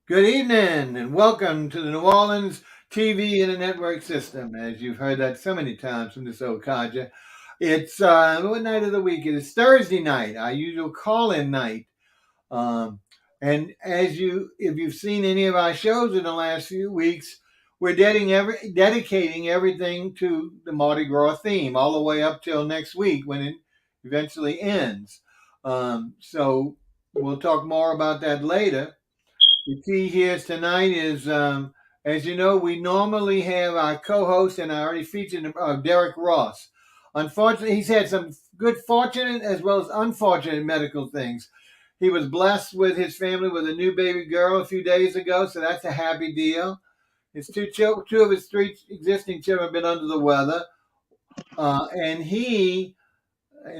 Good evening and welcome to the New Orleans TV and network system. As you've heard that so many times from this old codger, it's what night of the week? It is Thursday night, our usual call-in night. Um, and if you've seen any of our shows in the last few weeks, we're dedicating everything to the Mardi Gras theme all the way up till next week when it eventually ends. So we'll talk more about that later. The key here tonight is, as you know, we normally have our co-host, and I already featured Derek Ross. Unfortunately, he's had some good fortunate as well as unfortunate medical things. He was blessed with his family with a new baby girl a few days ago, so that's a happy deal. His two of his three existing children have been under the weather, and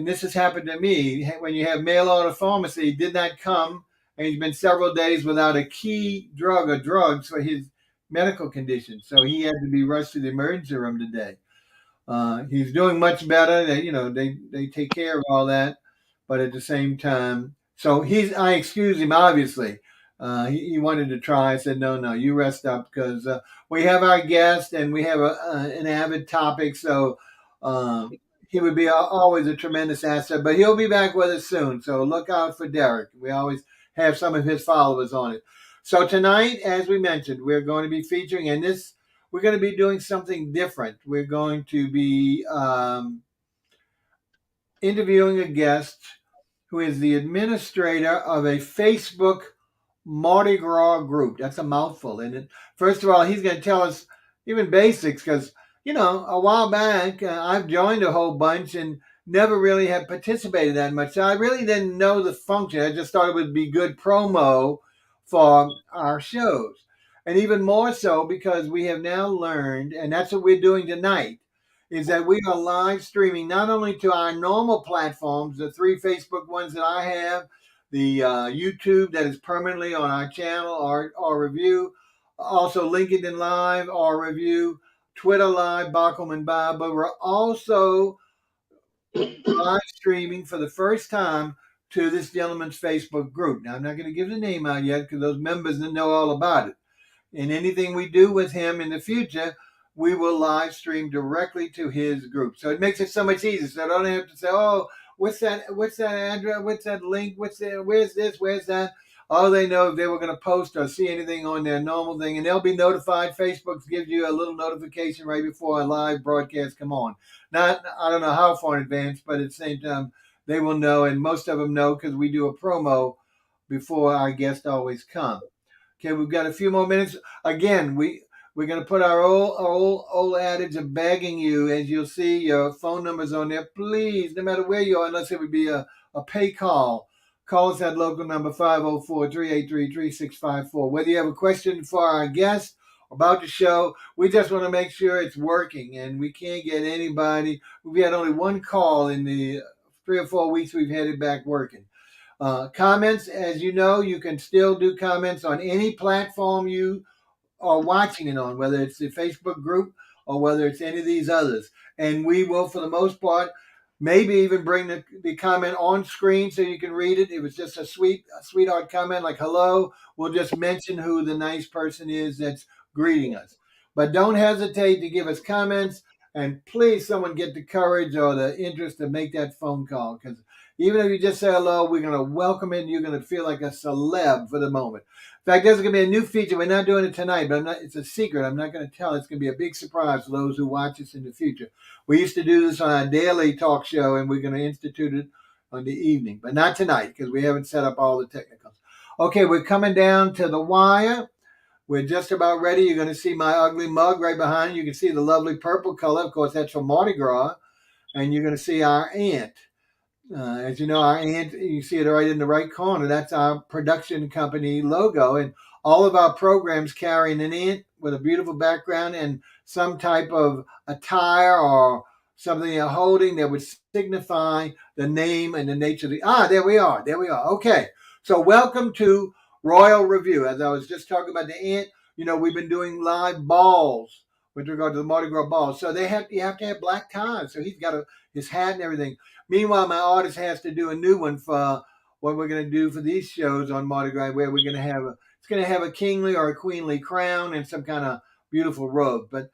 this has happened to me, when you have mail order pharmacy, he did not come, and he's been several days without a key drug or drugs for his medical condition. So he had to be rushed to the emergency room today. He's doing much better. They take care of all that, but at the same time, so I excuse him obviously. He wanted to try. I said, no, you rest up because we have our guest and we have an avid topic. So he would be always a tremendous asset, but he'll be back with us soon. So look out for Derek. We always have some of his followers on it. So tonight, as we mentioned, we're going to be featuring, and this we're going to be doing something different. We're going to be interviewing a guest who is the administrator of a Facebook Mardi Gras group. That's a mouthful, isn't it? First of all, he's going to tell us even basics because, a while back, I've joined a whole bunch and never really have participated that much. So I really didn't know the function. I just thought it would be good promo for our shows. And even more so because we have now learned, and that's what we're doing tonight, is that we are live streaming not only to our normal platforms, the three Facebook ones that I have, the YouTube that is permanently on our channel, our Revue, also LinkedIn Live, our Revue, Twitter Live, Bachman Bob, but we're also live streaming for the first time to this gentleman's Facebook group. Now, I'm not going to give the name out yet because those members know all about it. And anything we do with him in the future, we will live stream directly to his group. So it makes it so much easier. So I don't have to say, oh, what's that? What's that address? What's that link? What's that? Where's this? Where's that? All they know if they were going to post or see anything on their normal thing, and they'll be notified. Facebook gives you a little notification right before a live broadcast come on. Not, I don't know how far in advance, but at the same time, they will know, and most of them know because we do a promo before our guests always come. Okay, we've got a few more minutes. Again, we're going to put our old adage of begging you, as you'll see your phone numbers on there. Please, no matter where you are, unless it would be a pay call us at local number 504-383-3654. Whether you have a question for our guest about the show, we just want to make sure it's working, and we can't get anybody. We've had only one call in the 3 or 4 weeks we've had it back working. Comments, as you know, you can still do comments on any platform you are watching it on, whether it's the Facebook group or whether it's any of these others. And we will, for the most part, maybe even bring the comment on screen so you can read it. If it's just a sweetheart comment like hello, we'll just mention who the nice person is that's greeting us. But don't hesitate to give us comments. And please, someone get the courage or the interest to make that phone call because even if you just say hello, we're going to welcome it and you're going to feel like a celeb for the moment. In fact, there's going to be a new feature. We're not doing it tonight, but it's a secret. I'm not going to tell. It's going to be a big surprise for those who watch us in the future. We used to do this on our daily talk show, and we're going to institute it on the evening, but not tonight because we haven't set up all the technicals. Okay, we're coming down to the wire. We're just about ready. You're going to see my ugly mug right behind you. You can see the lovely purple color. Of course, that's from Mardi Gras. And you're going to see our ant. As you know, our ant, you see it right in the right corner. That's our production company logo. And all of our programs carry an ant with a beautiful background and some type of attire or something they're holding that would signify the name and the nature of the. There we are. There we are. Okay. So welcome to Royal Review. As I was just talking about the ant, we've been doing live balls with regard to the Mardi Gras balls. So you have to have black ties. So he's got his hat and everything. Meanwhile, my artist has to do a new one for what we're going to do for these shows on Mardi Gras, where we're going to have it's it's going to have a kingly or a queenly crown and some kind of beautiful robe. But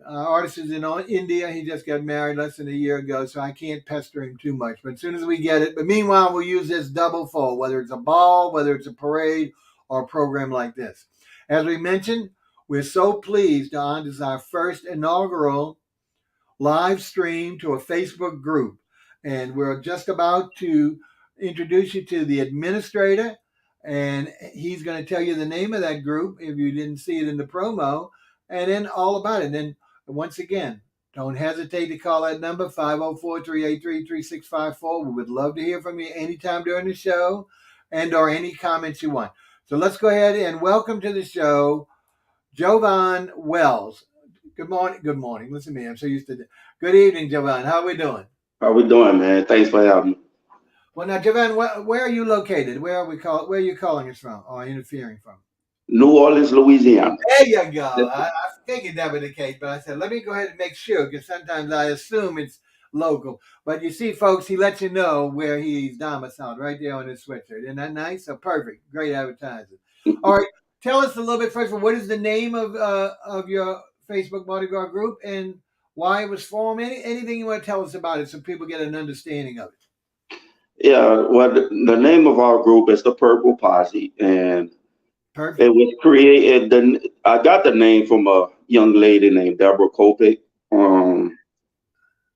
artist is in India. He just got married less than a year ago, so I can't pester him too much. But as soon as we get it, but meanwhile, we'll use this double fold, whether it's a ball, whether it's a parade, or a program like this. As we mentioned, we're so pleased on this is our first inaugural live stream to a Facebook group. And we're just about to introduce you to the administrator, and he's going to tell you the name of that group if you didn't see it in the promo, and then all about it. And then, once again, don't hesitate to call that number, 504-383-3654. We would love to hear from you anytime during the show and or any comments you want. So let's go ahead and welcome to the show, Jovan Wells. Good morning. Good morning. Listen to me. I'm so used to it. Good evening, Jovan. How are we doing? How we doing, man? Thanks for having me. Well, now, Jovan, where are you located? Where are you calling us from or interfering from? New Orleans, Louisiana. There you go. I figured that was the case, but I said, let me go ahead and make sure because sometimes I assume it's local. But you see, folks, he lets you know where he's domiciled right there on his sweatshirt. Isn't that nice? So perfect. Great advertising. All right. Tell us a little bit first. What is the name of your Facebook Mardi Gras group and why it was formed? Anything you want to tell us about it so people get an understanding of it? Yeah, well, the name of our group is the Purple Posse, and Perfect. it was created. I got the name from a young lady named Deborah Kopic,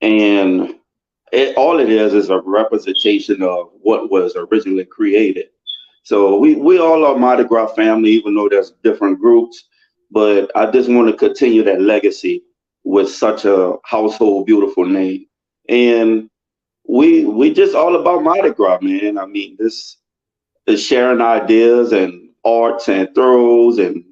and all it is a representation of what was originally created. So we all are Mardi Gras family, even though there's different groups. But I just want to continue that legacy with such a household beautiful name. And we just all about Mardi Gras, man. I mean, this is sharing ideas and arts and throws and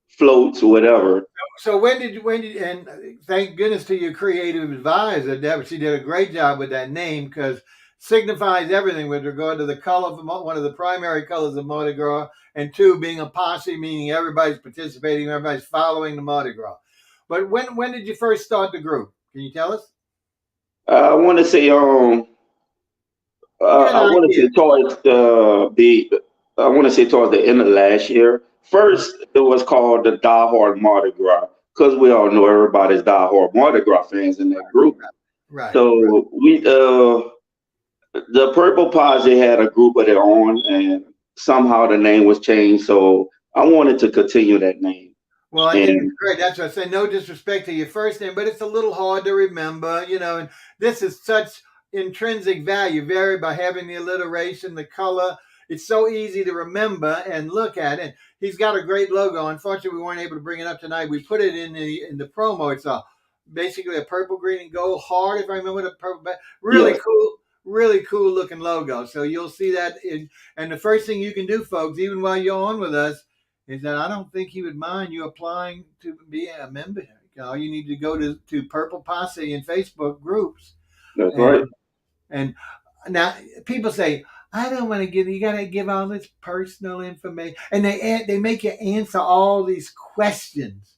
floats, whatever. So and thank goodness to your creative advisor, Deborah. She did a great job with that name because signifies everything with regard to the color of one of the primary colors of Mardi Gras, and two, being a posse, meaning everybody's participating, everybody's following the Mardi Gras. But when did you first start the group? Can you tell us? I want to say Get an I want to idea. say towards I want to say towards the end of last year. First, it was called the Die Hard Mardi Gras because we all know everybody's Die Hard Mardi Gras fans in that group. Right. So the Purple Posse had a group of their own, and somehow the name was changed. So I wanted to continue that name. Well, I think it's And great. That's what I say. No disrespect to your first name, but it's a little hard to remember, and this is such intrinsic value, varied by having the alliteration, the color. It's so easy to remember and look at it. He's got a great logo. Unfortunately, we weren't able to bring it up tonight. We put it in the promo. It's basically a purple, green, and gold heart, if I remember the purple. yes, Really cool looking logo. So you'll see that and the first thing you can do, folks, even while you're on with us, is that I don't think he would mind you applying to be a member. All you need to go to Purple Posse in Facebook groups. that's And right. and now people say, I don't want to give you got to give all this personal information. And they make you answer all these questions.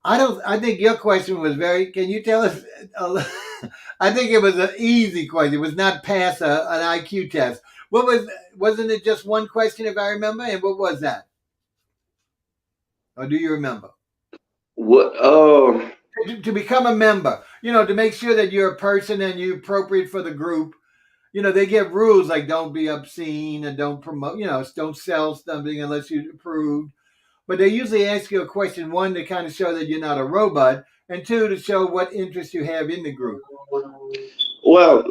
I don't. I think your question was very. Can you tell us? I think it was an easy question. It was not pass an IQ test. What was? Wasn't it just one question, if I remember? And what was that? Or do you remember? What? To become a member, to make sure that you're a person and you're appropriate for the group. They give rules like don't be obscene and don't promote. Don't sell something unless you're approved. But they usually ask you a question, one, to kind of show that you're not a robot, and two, to show what interest you have in the group. Well,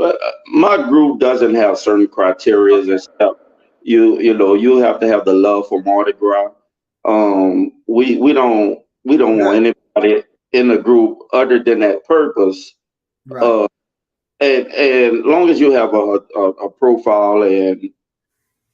my group doesn't have certain criteria and stuff. You have to have the love for Mardi Gras. We don't Good. want anybody in the group other than that purpose. Right. Uh, and long as you have a profile and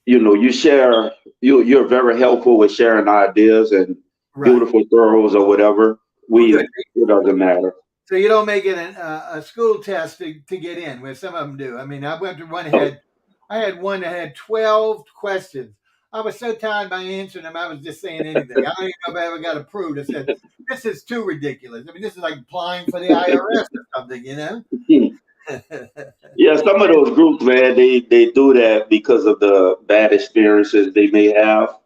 you share, you're very helpful with sharing ideas and Right. beautiful throws or whatever. Well, good. It doesn't matter. So you don't make it a school test to get in, where some of them do. I mean, I went to one Oh, I had one that had 12 questions. I was so tired by answering them, I was just saying anything. I don't even know if I ever got approved. I said, this is too ridiculous. I mean, this is like applying for the IRS or something. yeah, some of those groups, man, they do that because of the bad experiences they may have.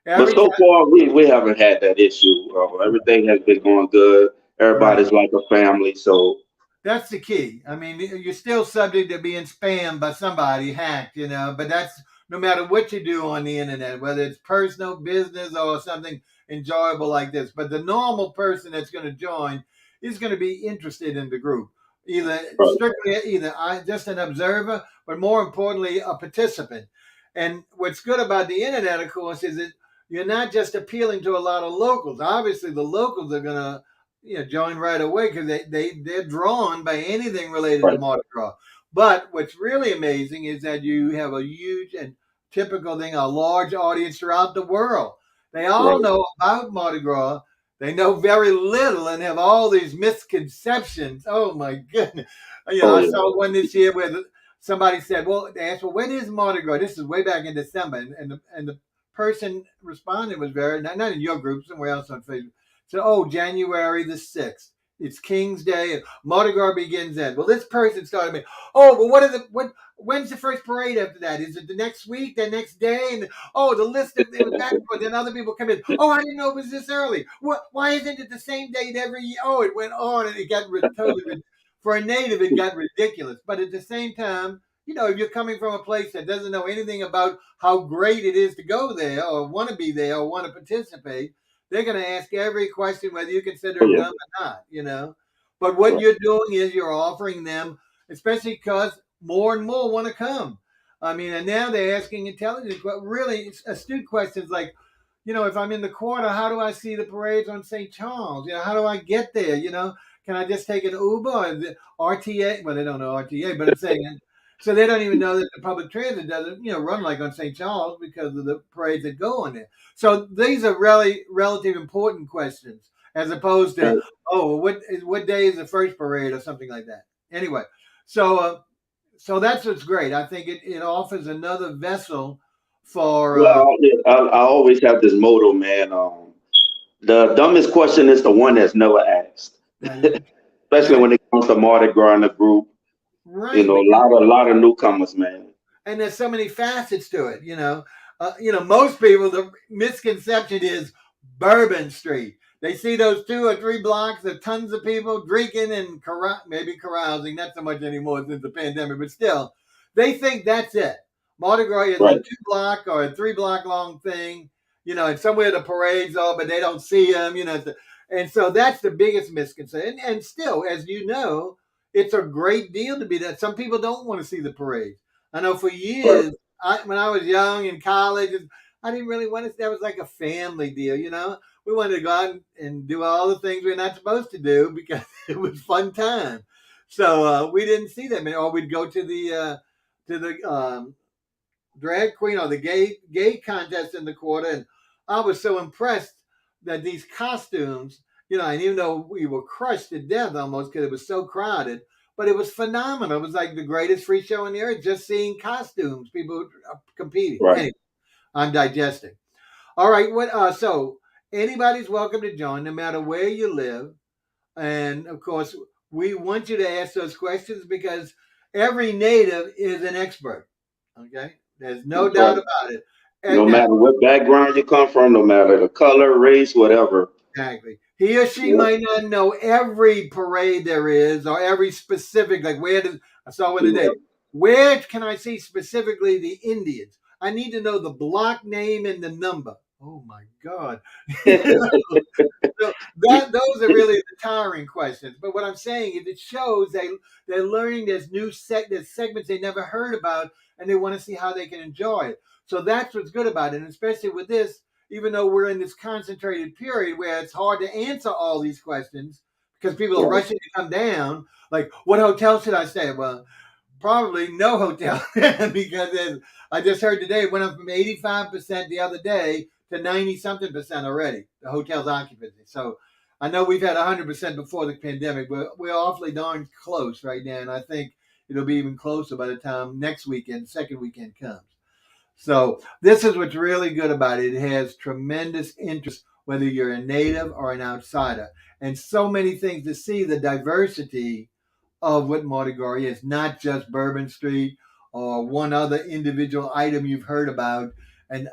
But Every so time, far, we haven't had that issue. Everything has been going good. right. Everybody's like a family. So, That's the key. I mean, you're still subject to being spammed by somebody, hacked, but that's no matter what you do on the internet, whether it's personal, business, or something enjoyable like this. But the normal person that's going to join is going to be interested in the group, either right, strictly, either just an observer, but more importantly, a participant. And what's good about the internet, of course, is that you're not just appealing to a lot of locals. Obviously, the locals are going to join right away because they're drawn by anything related to right, Mardi Gras. But what's really amazing is that you have a huge and typical thing, a large audience throughout the world. They all right. know about Mardi Gras. They know very little and have all these misconceptions. Oh my goodness! Oh, I yeah. saw one this year where somebody said, "Well," they asked, "Well, when is Mardi Gras?" This is way back in December, and the person responded was very not in your group, somewhere else on Facebook. So, oh, January the 6th. It's King's Day and Mardi Gras begins then. Well, this person started me. Oh, well, when's the first parade after that? Is it the next week, the next day? And oh, the list of it was back and forth. Then other people come in. Oh, I didn't know it was this early. Why isn't it the same date every year? Oh, it went on and it got totally for a native, it got ridiculous. But at the same time, if you're coming from a place that doesn't know anything about how great it is to go there or want to be there or want to participate, they're going to ask every question whether you consider Oh, them yeah. dumb or not. But what Right, you're doing is you're offering them, especially because more and more want to come. I mean, and now they're asking intelligent, but really astute questions like, if I'm in the quarter, how do I see the parades on St. Charles? How do I get there? Can I just take an Uber or the RTA? Well, they don't know RTA, but I'm saying, so they don't even know that the public transit doesn't, run like on St. Charles because of the parades that go on there. So these are really relative important questions as opposed to, right. oh, what day is the first parade or something like that. Anyway, so that's what's great. I think it offers another vessel for Well, yeah, I always have this motto, man. The dumbest question is the one that's never asked, yeah, especially and when it comes to Mardi Gras in the group. right because A lot of newcomers, man. and there's so many facets to it. Most people the misconception is Bourbon Street. They see those 2 or 3 blocks of tons of people drinking and maybe carousing. Not so much anymore since the pandemic, but still, they think that's it. Mardi Gras is a Right, 2 block or a 3 block long thing. And somewhere the parades are, but they don't see them. And so that's the biggest misconception. And still, as you know, it's a great deal to be that. Some people don't want to see the parades. I know for right, years, when I was young in college, I didn't really want to. That was like a family deal. We wanted to go out and do all the things we're not supposed to do because it was fun time. So we didn't see them, or we'd go to the drag queen or the gay contest in the quarter, and I was so impressed that these costumes, and even though we were crushed to death almost because it was so crowded, but it was phenomenal. It was like the greatest free show on the earth, just seeing costumes, people competing. right. Anyway, I'm digesting. All right, so anybody's welcome to join, no matter where you live, and of course, we want you to ask those questions because every native is an expert. Okay, there's no That's doubt right. about it. No And now, matter what background you come from, no matter the color, race, whatever. exactly, he or she Yeah, might not know every parade there is or every specific. Like where does I saw one today? Where can I see specifically the Indians? I need to know the block name and the number. Oh my God! So those are really the tiring questions. But what I'm saying is, it shows they're learning there's segments they never heard about, and they want to see how they can enjoy it. So that's what's good about it, and especially with this, even though we're in this concentrated period where it's hard to answer all these questions because people are right, rushing to come down. Like, what hotel should I stay at? Well, probably no hotel because I just heard today it went up from 85% the other day to 90 something percent already, the hotel's occupancy. So I know we've had 100% before the pandemic, but we're awfully darn close right now. And I think it'll be even closer by the time next weekend, second weekend comes. So this is what's really good about it. It has tremendous interest, whether you're a native or an outsider, and so many things to see the diversity of what Mardi Gras is, not just Bourbon Street or one other individual item you've heard about. and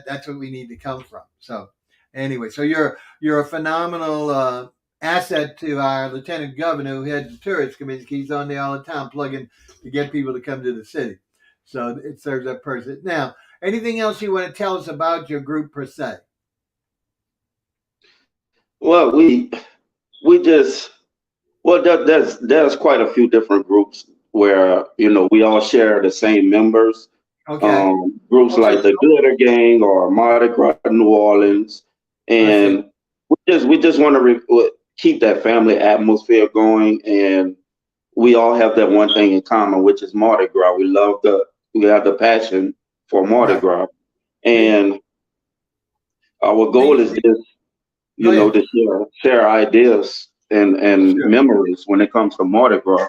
that's what we need to come from. So anyway, so you're a phenomenal asset to our lieutenant governor who heads the tourist committee. He's on there all the time plugging to get people to come to the city. So it serves that person. Now, anything else you want to tell us about your group per se? Well, we just well there's quite a few different groups where we all share the same members. Okay. Groups Also, like the Glitter Gang or Mardi Gras New Orleans, I see. and we just want to keep that family atmosphere going, and we all have that one thing in common, which is Mardi Gras. We have the passion for Mardi Right. Gras, The, and our goal is the, just Go ahead. to share ideas and Sure. memories when it comes to Mardi Gras.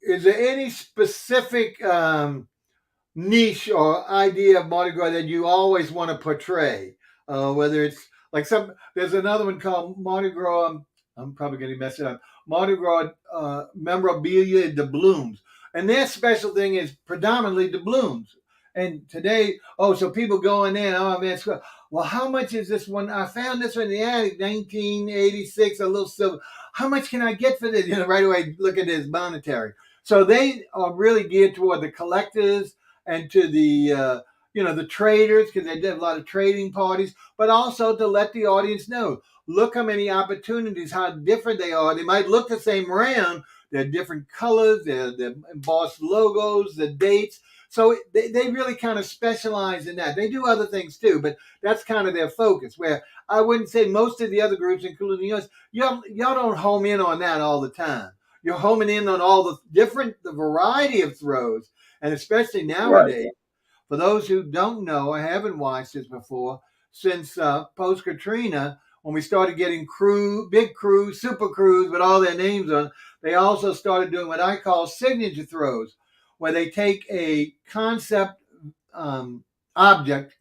Is there any specific niche or idea of Mardi Gras that you always want to portray? Whether it's like there's another one called Mardi Gras. I'm probably going to mess it up. Mardi Gras memorabilia doubloons, and their special thing is predominantly doubloons. And today, so people go in there, oh man, well, how much is this one? I found this one in the attic, 1986, a little silver. How much can I get for this? Right away, look at this monetary. So they are really geared toward the collectors and to the traders, because they did a lot of trading parties, but also to let the audience know, look how many opportunities, how different they are. They might look the same around, they're different colors, they're embossed logos, the dates. So they really kind of specialize in that. They do other things too, but that's kind of their focus. Where I wouldn't say most of the other groups, including yours, y'all don't home in on that all the time. You're homing in on all the variety of throws, and especially Right. nowadays, for those who don't know or haven't watched this before, since post Katrina, when we started getting big crews, super crews with all their names on, they also started doing what I call signature throws, where they take a concept um, object,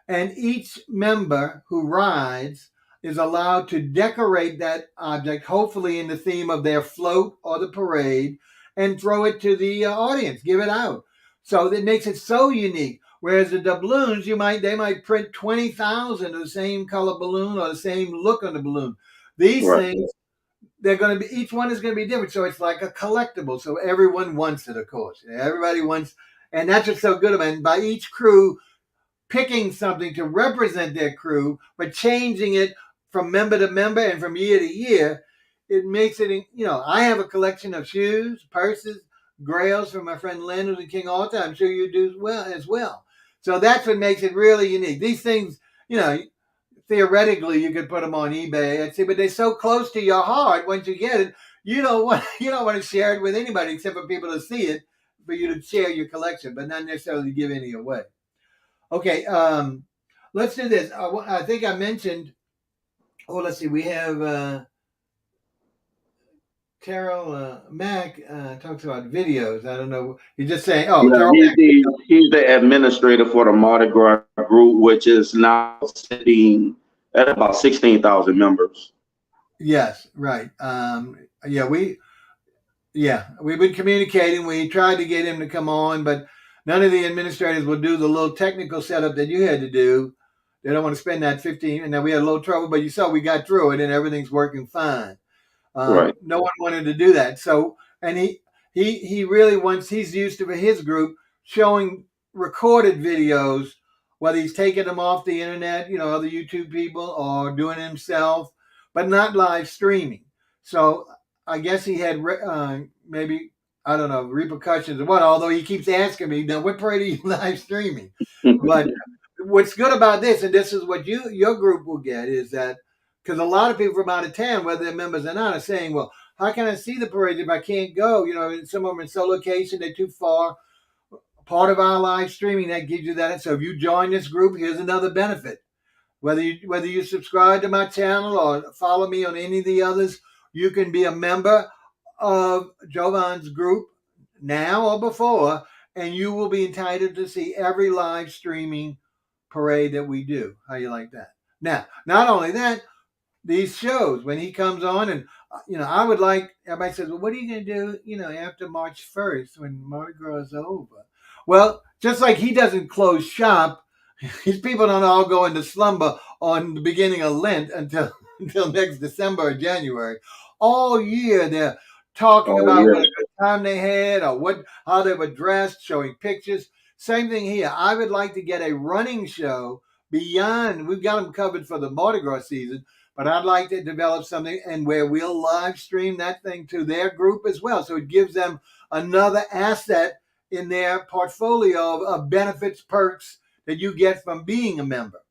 and each member who rides is allowed to decorate that object, hopefully in the theme of their float or the parade, and throw it to the audience, give it out. So it makes it so unique. Whereas the doubloons, they might print 20,000 of the same color balloon or the same look on the balloon. These Right. things, they're going to be, each one is going to be different. So it's like a collectible. So everyone wants it, of course. Everybody wants, and that's what's so good about it. And by each crew picking something to represent their crew, but changing it from member to member and from year to year, it makes it, I have a collection of shoes, purses, grails from my friend Len, who's in King Alta. I'm sure you do as well. So that's what makes it really unique. These things, theoretically, you could put them on eBay, but they're so close to your heart. Once you get it, you don't want to share it with anybody except for people to see it, for you to share your collection, but not necessarily give any away. Okay, let's do this. I think I mentioned. Oh, let's see. We have Terrell Mack talks about videos. I don't know. You're just saying. Oh, Yeah, Terrell Mack. he's the administrator for the Mardi Gras group, which is now sitting at about 16,000 members. Yes, right. Yeah, we've been communicating. We tried to get him to come on, but none of the administrators will do the little technical setup that you had to do. They don't want to spend that 15. And then we had a little trouble, but you saw we got through it, and everything's working fine. Right. No one wanted to do that. So, and he really wants. He's used to, for his group, showing recorded videos, whether he's taking them off the internet, other YouTube people, or doing it himself, but not live streaming. So I guess he had maybe, I don't know, repercussions or what. Although he keeps asking me, now what parade are you live streaming? But what's good about this, and this is what your group will get, is that because a lot of people from out of town, whether they're members or not, are saying, well, how can I see the parade if I can't go? Some of them are in some location, they're too far. Part of our live streaming, that gives you that. So if you join this group, here's another benefit. Whether you subscribe to my channel or follow me on any of the others, you can be a member of Jovan's group now or before, and you will be entitled to see every live streaming parade that we do. How you like that? Now, not only that, these shows when he comes on, and I would like, everybody says, well, what are you going to do after March 1st when Mardi Gras is over? Well, just like he doesn't close shop, These people don't all go into slumber on the beginning of Lent until until next December or January. All year they're talking Oh about what yeah, a good time they had or what how they were dressed, showing pictures. Same thing here. I would like to get a running show beyond. We've got them covered for the Mardi Gras season, but I'd like to develop something and where we'll live stream that thing to their group as well. So it gives them another asset in their portfolio of benefits, perks that you get from being a member.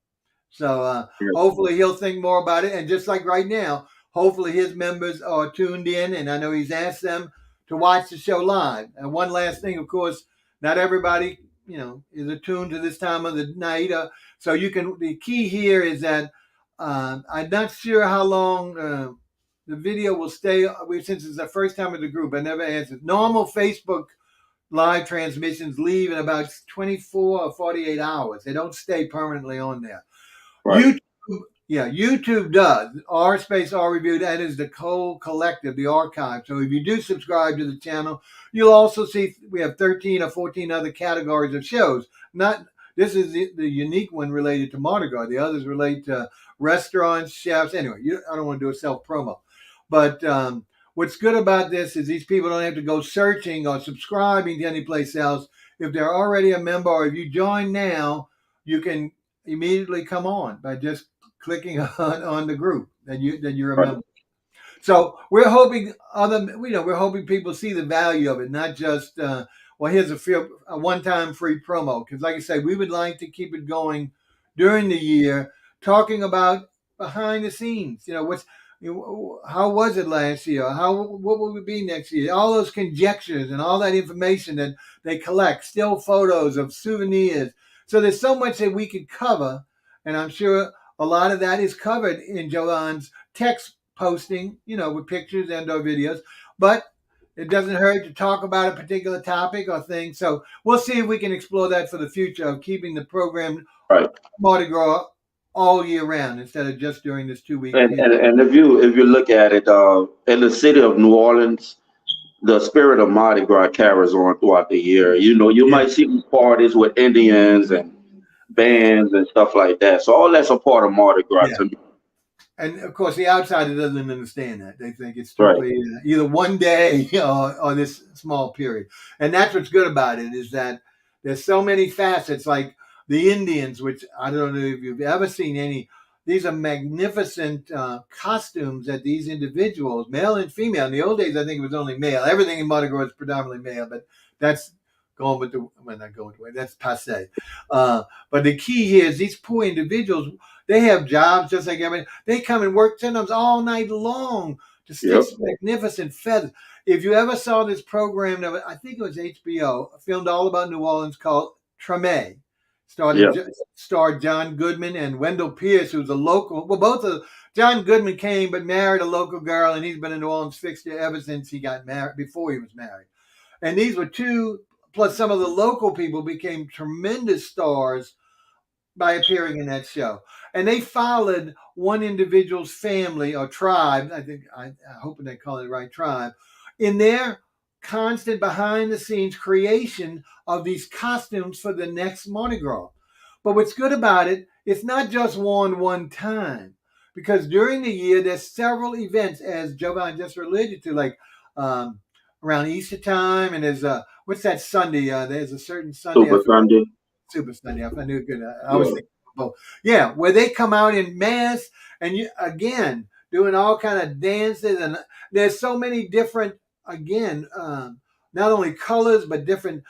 So yeah, hopefully he'll think more about it. And just like right now, hopefully his members are tuned in. And I know he's asked them to watch the show live. And one last thing, of course, not everybody, is attuned to this time of the night. So you can. The key here is that I'm not sure how long the video will stay. Since it's the first time of the group, I never answered. Normal Facebook live transmissions leave in about 24 or 48 hours. They don't stay permanently on there. right, YouTube, yeah, YouTube does. R space R Review, that is the whole collective, the archive. So if you do subscribe to the channel, you'll also see we have 13 or 14 other categories of shows. Not This is the unique one related to Mardi Gras. The others relate to restaurants, chefs. Anyway, I don't want to do a self promo, but what's good about this is these people don't have to go searching or subscribing to any place else. If they're already a member, or if you join now, you can immediately come on by just clicking on the group that you're a right. member. So we're hoping we're hoping people see the value of it, not just well, here's a one-time free promo. Because like I say, we would like to keep it going during the year, talking about behind the scenes. How was it last year? What will it be next year? All those conjectures and all that information that they collect, still photos of souvenirs. So there's so much that we could cover, and I'm sure a lot of that is covered in Joanne's text posting, with pictures and or videos. But it doesn't hurt to talk about a particular topic or thing. So we'll see if we can explore that for the future of keeping the program Right. Mardi Gras all year round instead of just during this 2 week And, period. and if you look at it, in the city of New Orleans, the spirit of Mardi Gras carries on throughout the year. You Yeah. might see parties with Indians and bands and stuff like that. So all that's a part of Mardi Gras Yeah. to me. And of course, the outsider doesn't understand that. They think it's Right. strictly either one day or this small period. And that's what's good about it is that there's so many facets, like the Indians, which I don't know if you've ever seen any. These are magnificent costumes that these individuals, male and female. In the old days, I think it was only male. Everything in Mardi Gras is predominantly male, but that's going with the well, not going with that's passe. But the key here is these poor individuals. They have jobs just like everybody. They come and work sometimes all night long to Yep. stitch magnificent feathers. If you ever saw this program, that I think it was HBO, filmed all about New Orleans called Treme, Yep. starred John Goodman and Wendell Pierce, who's a local. Well, both of John Goodman came but married a local girl, and he's been in New Orleans fixture ever since he got married. Before he was married, and these were two. Plus, some of the local people became tremendous stars by appearing in that show. And they followed one individual's family or tribe. I hope they call it the right tribe in their constant behind the scenes creation of these costumes for the next Mardi Gras. But what's good about it, it's not just worn one time. Because during the year, there's several events, as Jovan just related to, like um, around Easter time, and there's what's that Sunday? There's a certain Sunday. I Super forgot. Sunday. Super Sunday. I knew good. I was Yeah. thinking both. Yeah, where they come out in mass and you again doing all kind of dances, and there's so many different again, not only colors but different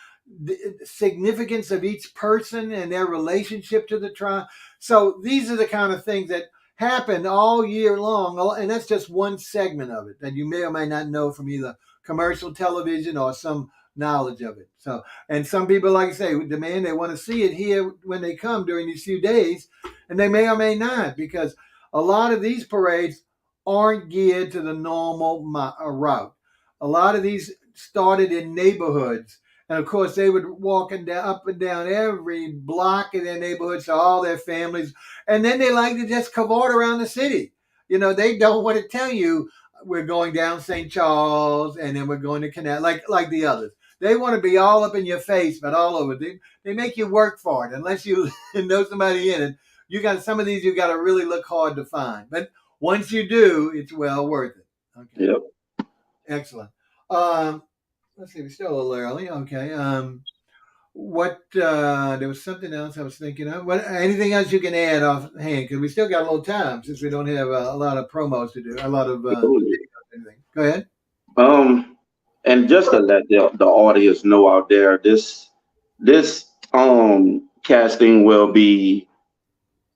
significance of each person and their relationship to the tribe. So these are the kind of things that happen all year long, and that's just one segment of it that you may or may not know from either commercial television or some knowledge of it. So, and some people, like I say, demand they want to see it here when they come during these few days, and they may or may not because a lot of these parades aren't geared to the normal route. A lot of these started in neighborhoods, and of course they would walking down up and down every block in their neighborhoods to all their families, and then they like to just cavort around the city. They don't want to tell you we're going down St. Charles and then we're going to Canal like the others. They want to be all up in your face, but all over. They make you work for it unless you know somebody in it. You got some of these you got to really look hard to find, but once you do, it's well worth it. Okay, Yep. excellent. Um, let's see, we're still a little early. Okay. What there was something else I was thinking of. What anything else you can add offhand? Because we still got a little time since we don't have a lot of promos to do, a lot of Absolutely. anything. Go ahead. Um, and just to let the audience know out there, this casting will be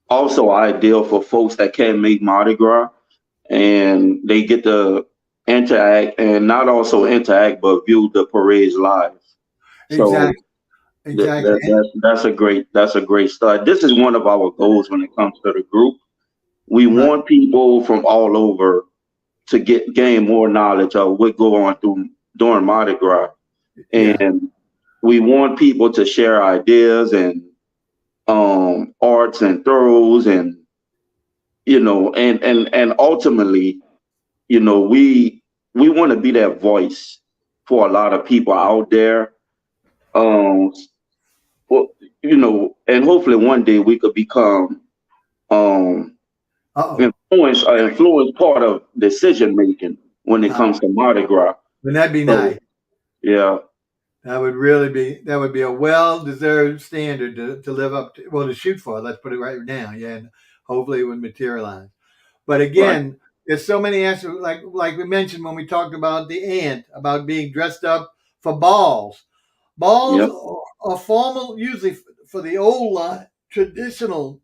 also ideal for folks that can't make Mardi Gras, and they get to interact and not also interact but view the parades live. So Exactly. Exactly. that's a great start. This is one of our goals when it comes to the group. We Right. want people from all over to gain more knowledge of what go on through during Mardi Gras, Yeah. and we want people to share ideas and arts and throws, and and ultimately, we want to be that voice for a lot of people out there. Um, well, and hopefully one day we could become um Uh oh. influence part of decision making when it comes to Mardi Gras. Wouldn't that be So nice? yeah, That would be a well deserved standard to live up to, well, to shoot for. Let's put it right now. Yeah, and hopefully it would materialize. But right. again, there's so many aspects, like we mentioned when we talked about the ant, about being dressed up for balls. Balls Yep, are formal, usually for the old traditional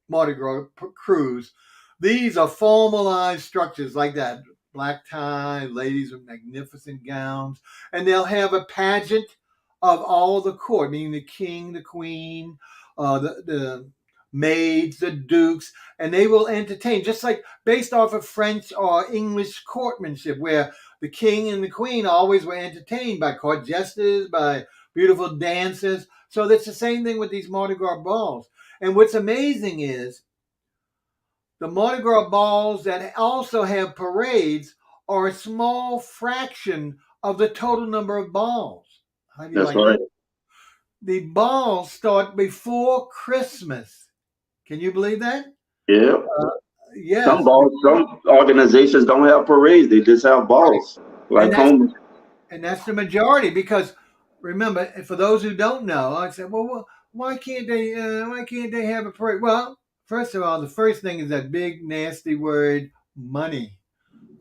Mardi Gras cruise. These are formalized structures like that. Black tie, ladies with magnificent gowns, and they'll have a pageant of all the court, meaning the king, the queen, the maids, the dukes, and they will entertain, just like based off of French or English courtmanship, where the king and the queen always were entertained by court jesters, by beautiful dancers. So that's the same thing with these Mardi Gras balls. And what's amazing is the Mardi Gras balls that also have parades are a small fraction of the total number of balls. How do you that's like that? right. The balls start before Christmas. Can you believe that? Yeah. Uh, Some yes, balls, some organizations don't have parades; they just have right. balls, And like that's home. the majority because remember, for those who don't know, I said, well, why can't they have a parade? Well, first of all, the first thing is that big nasty word money.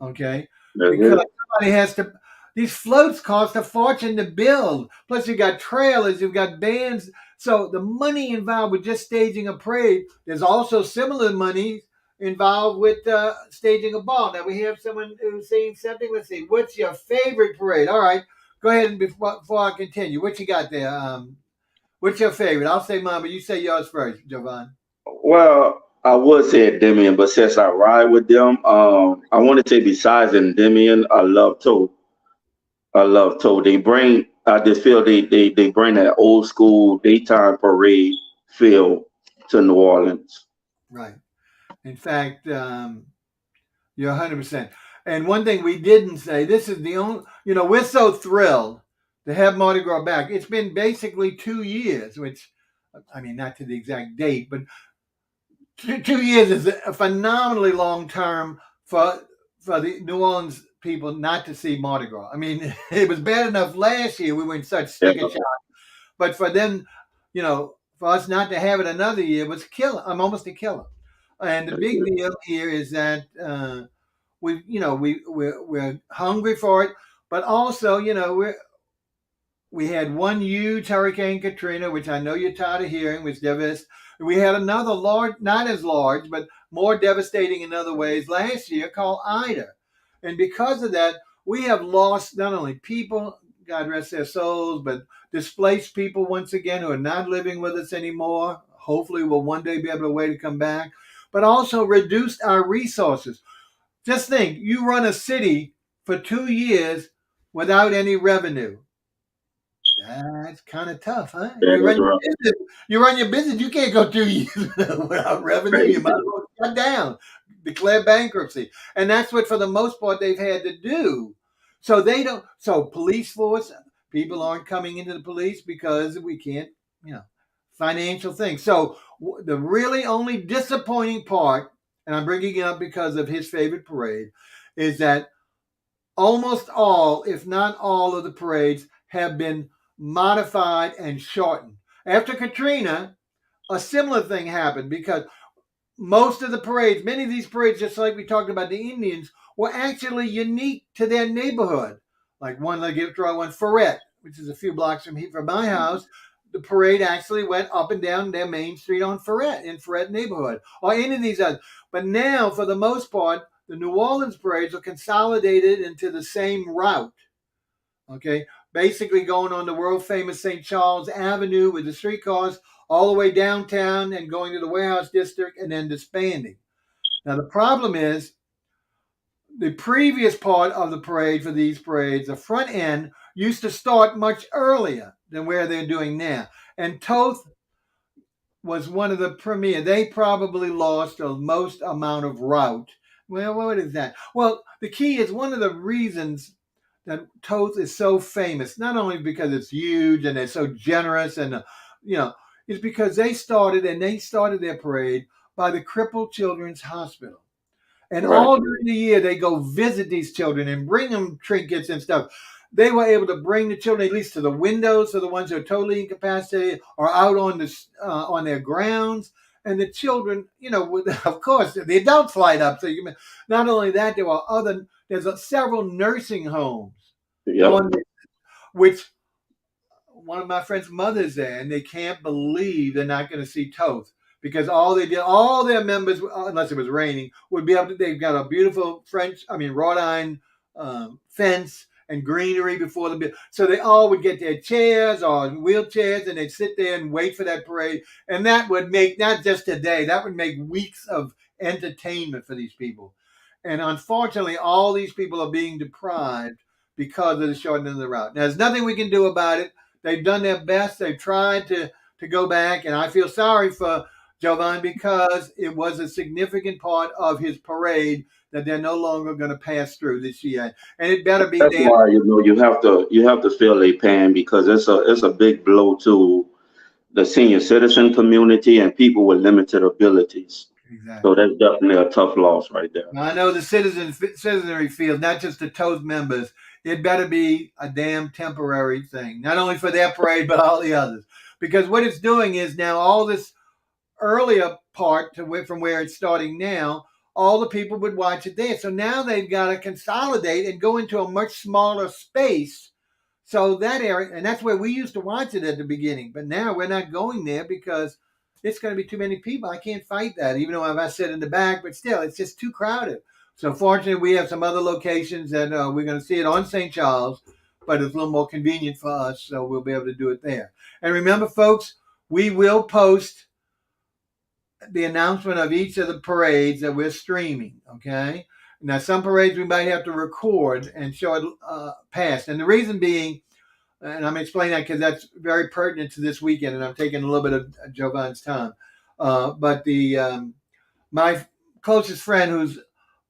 Okay, That's because it. somebody has to. These floats cost a fortune to build. Plus, you got trailers, you've got bands. So the money involved with just staging a parade. There's also similar money involved with staging a ball. Now we have someone who's saying something. Let's see. What's your favorite parade? All right, go ahead and before I continue, what you got there? What's your favorite? I'll say mine, but you say yours first, Jovan. Well, I would say Endymion, but since I ride with them, I want to say besides Endymion, I love Toe. I just feel they bring that old school daytime parade feel to New Orleans. Right. In fact, you're 100%. And one thing we didn't say, this is the only, we're so thrilled to have Mardi Gras back. It's been basically 2 years, which, I mean, not to the exact date, but 2 years is a phenomenally long term for the New Orleans people not to see Mardi Gras. I mean, it was bad enough last year. We were in such Yeah, sticker shock. But for them, for us not to have it another year was killer. I'm almost a killer. And the that's big it. deal here is that we're hungry for it, but also we had one huge Hurricane Katrina, which I know you're tired of hearing, was devastating. We had another large, not as large, but more devastating in other ways last year called Ida, and because of that, we have lost not only people, God rest their souls, but displaced people once again who are not living with us anymore. Hopefully, we'll one day be able to way to come back, but also reduced our resources. Just think, you run a city for 2 years without any revenue. That's kind of tough, huh? That is right. You run your business. You can't go 2 years without revenue. You might as Crazy. well shut down, declare bankruptcy, and that's what, for the most part, they've had to do. So they don't. So police force, People aren't coming into the police because we can't, you know, financial things. So the really only disappointing part, and I'm bringing it up because of his favorite parade, is that almost all, if not all, of the parades have been modified and shortened. After Katrina, a similar thing happened because most of the parades, many of these parades, just like we talked about the Indians, were actually unique to their neighborhood. Like one, like give draw one, Ferret, which is a few blocks from my house. The parade actually went up and down their main street on Ferret, in Ferret neighborhood, or any of these others. But now, for the most part, the New Orleans parades are consolidated into the same route. Okay, basically going on the world famous St. Charles Avenue with the streetcars all the way downtown and going to the warehouse district and then disbanding. Now, the problem is the previous part of the parade for these parades, the front end, used to start much earlier than where they're doing now. And Toth was one of the premier. They probably lost the most amount of route. Well, what is that? Well, the key is one of the reasons that Toth is so famous, not only because it's huge and they're so generous and, you know, is because they started their parade by the Crippled Children's Hospital. And Right. all during the year, they go visit these children and bring them trinkets and stuff. They were able to bring the children at least to the windows, so the ones who are totally incapacitated are out on their grounds. And the children, you know, of course, the adults light up. So not only that, there's several nursing homes Yep. on which one of my friends' mothers there, and they can't believe they're not going to see Toth because all their members, unless it was raining, would be able to. They've got a beautiful wrought iron fence and greenery before so they all would get their chairs or wheelchairs, and they'd sit there and wait for that parade, and that would make not just a day, that would make weeks of entertainment for these people. And unfortunately, all these people are being deprived because of the shortening of the route. Now, there's nothing we can do about it. They've done their best. They've tried to go back, and I feel sorry for Jovan because it was a significant part of his parade that they're no longer going to pass through this year, and it better be That's damn why you have to feel a pain because it's a big blow to the senior citizen community and people with limited abilities. So exactly. that's definitely a tough loss right there. Now, I know the citizenry feels not just the Toast members. It better be a damn temporary thing, not only for their parade but all the others, because what it's doing is now all this earlier part from where it's starting now, all the people would watch it there. So now they've got to consolidate and go into a much smaller space. So that area, and that's where we used to watch it at the beginning. But now we're not going there because it's going to be too many people. I can't fight that, even though I sit in the back. But still, it's just too crowded. So fortunately, we have some other locations that we're going to see it on St. Charles, but it's a little more convenient for us, so we'll be able to do it there. And remember, folks, we will post the announcement of each of the parades that we're streaming. Okay. Now, some parades we might have to record and show it past. And the reason being, and I'm explaining that because that's very pertinent to this weekend, and I'm taking a little bit of Jovan's time. But my closest friend, who's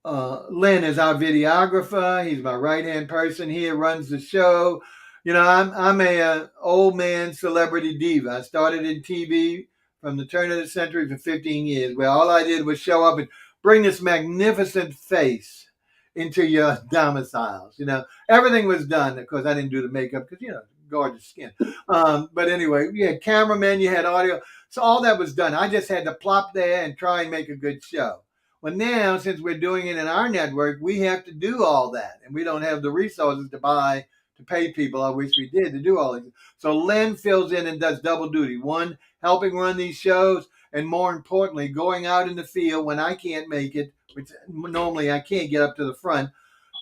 Lynn, is our videographer. He's my right hand person here, runs the show. You know, I'm a old man celebrity diva. I started in TV from the turn of the century for 15 years, where all I did was show up and bring this magnificent face into your domiciles. You know, everything was done. Of course, I didn't do the makeup because, you know, gorgeous skin. But anyway, you had cameramen, you had audio. So all that was done. I just had to plop there and try and make a good show. Well, now, since we're doing it in our network, we have to do all that. And we don't have the resources to pay people. I wish we did to do all this. So Len fills in and does double duty. One, helping run these shows, and more importantly, going out in the field when I can't make it, which normally I can't get up to the front,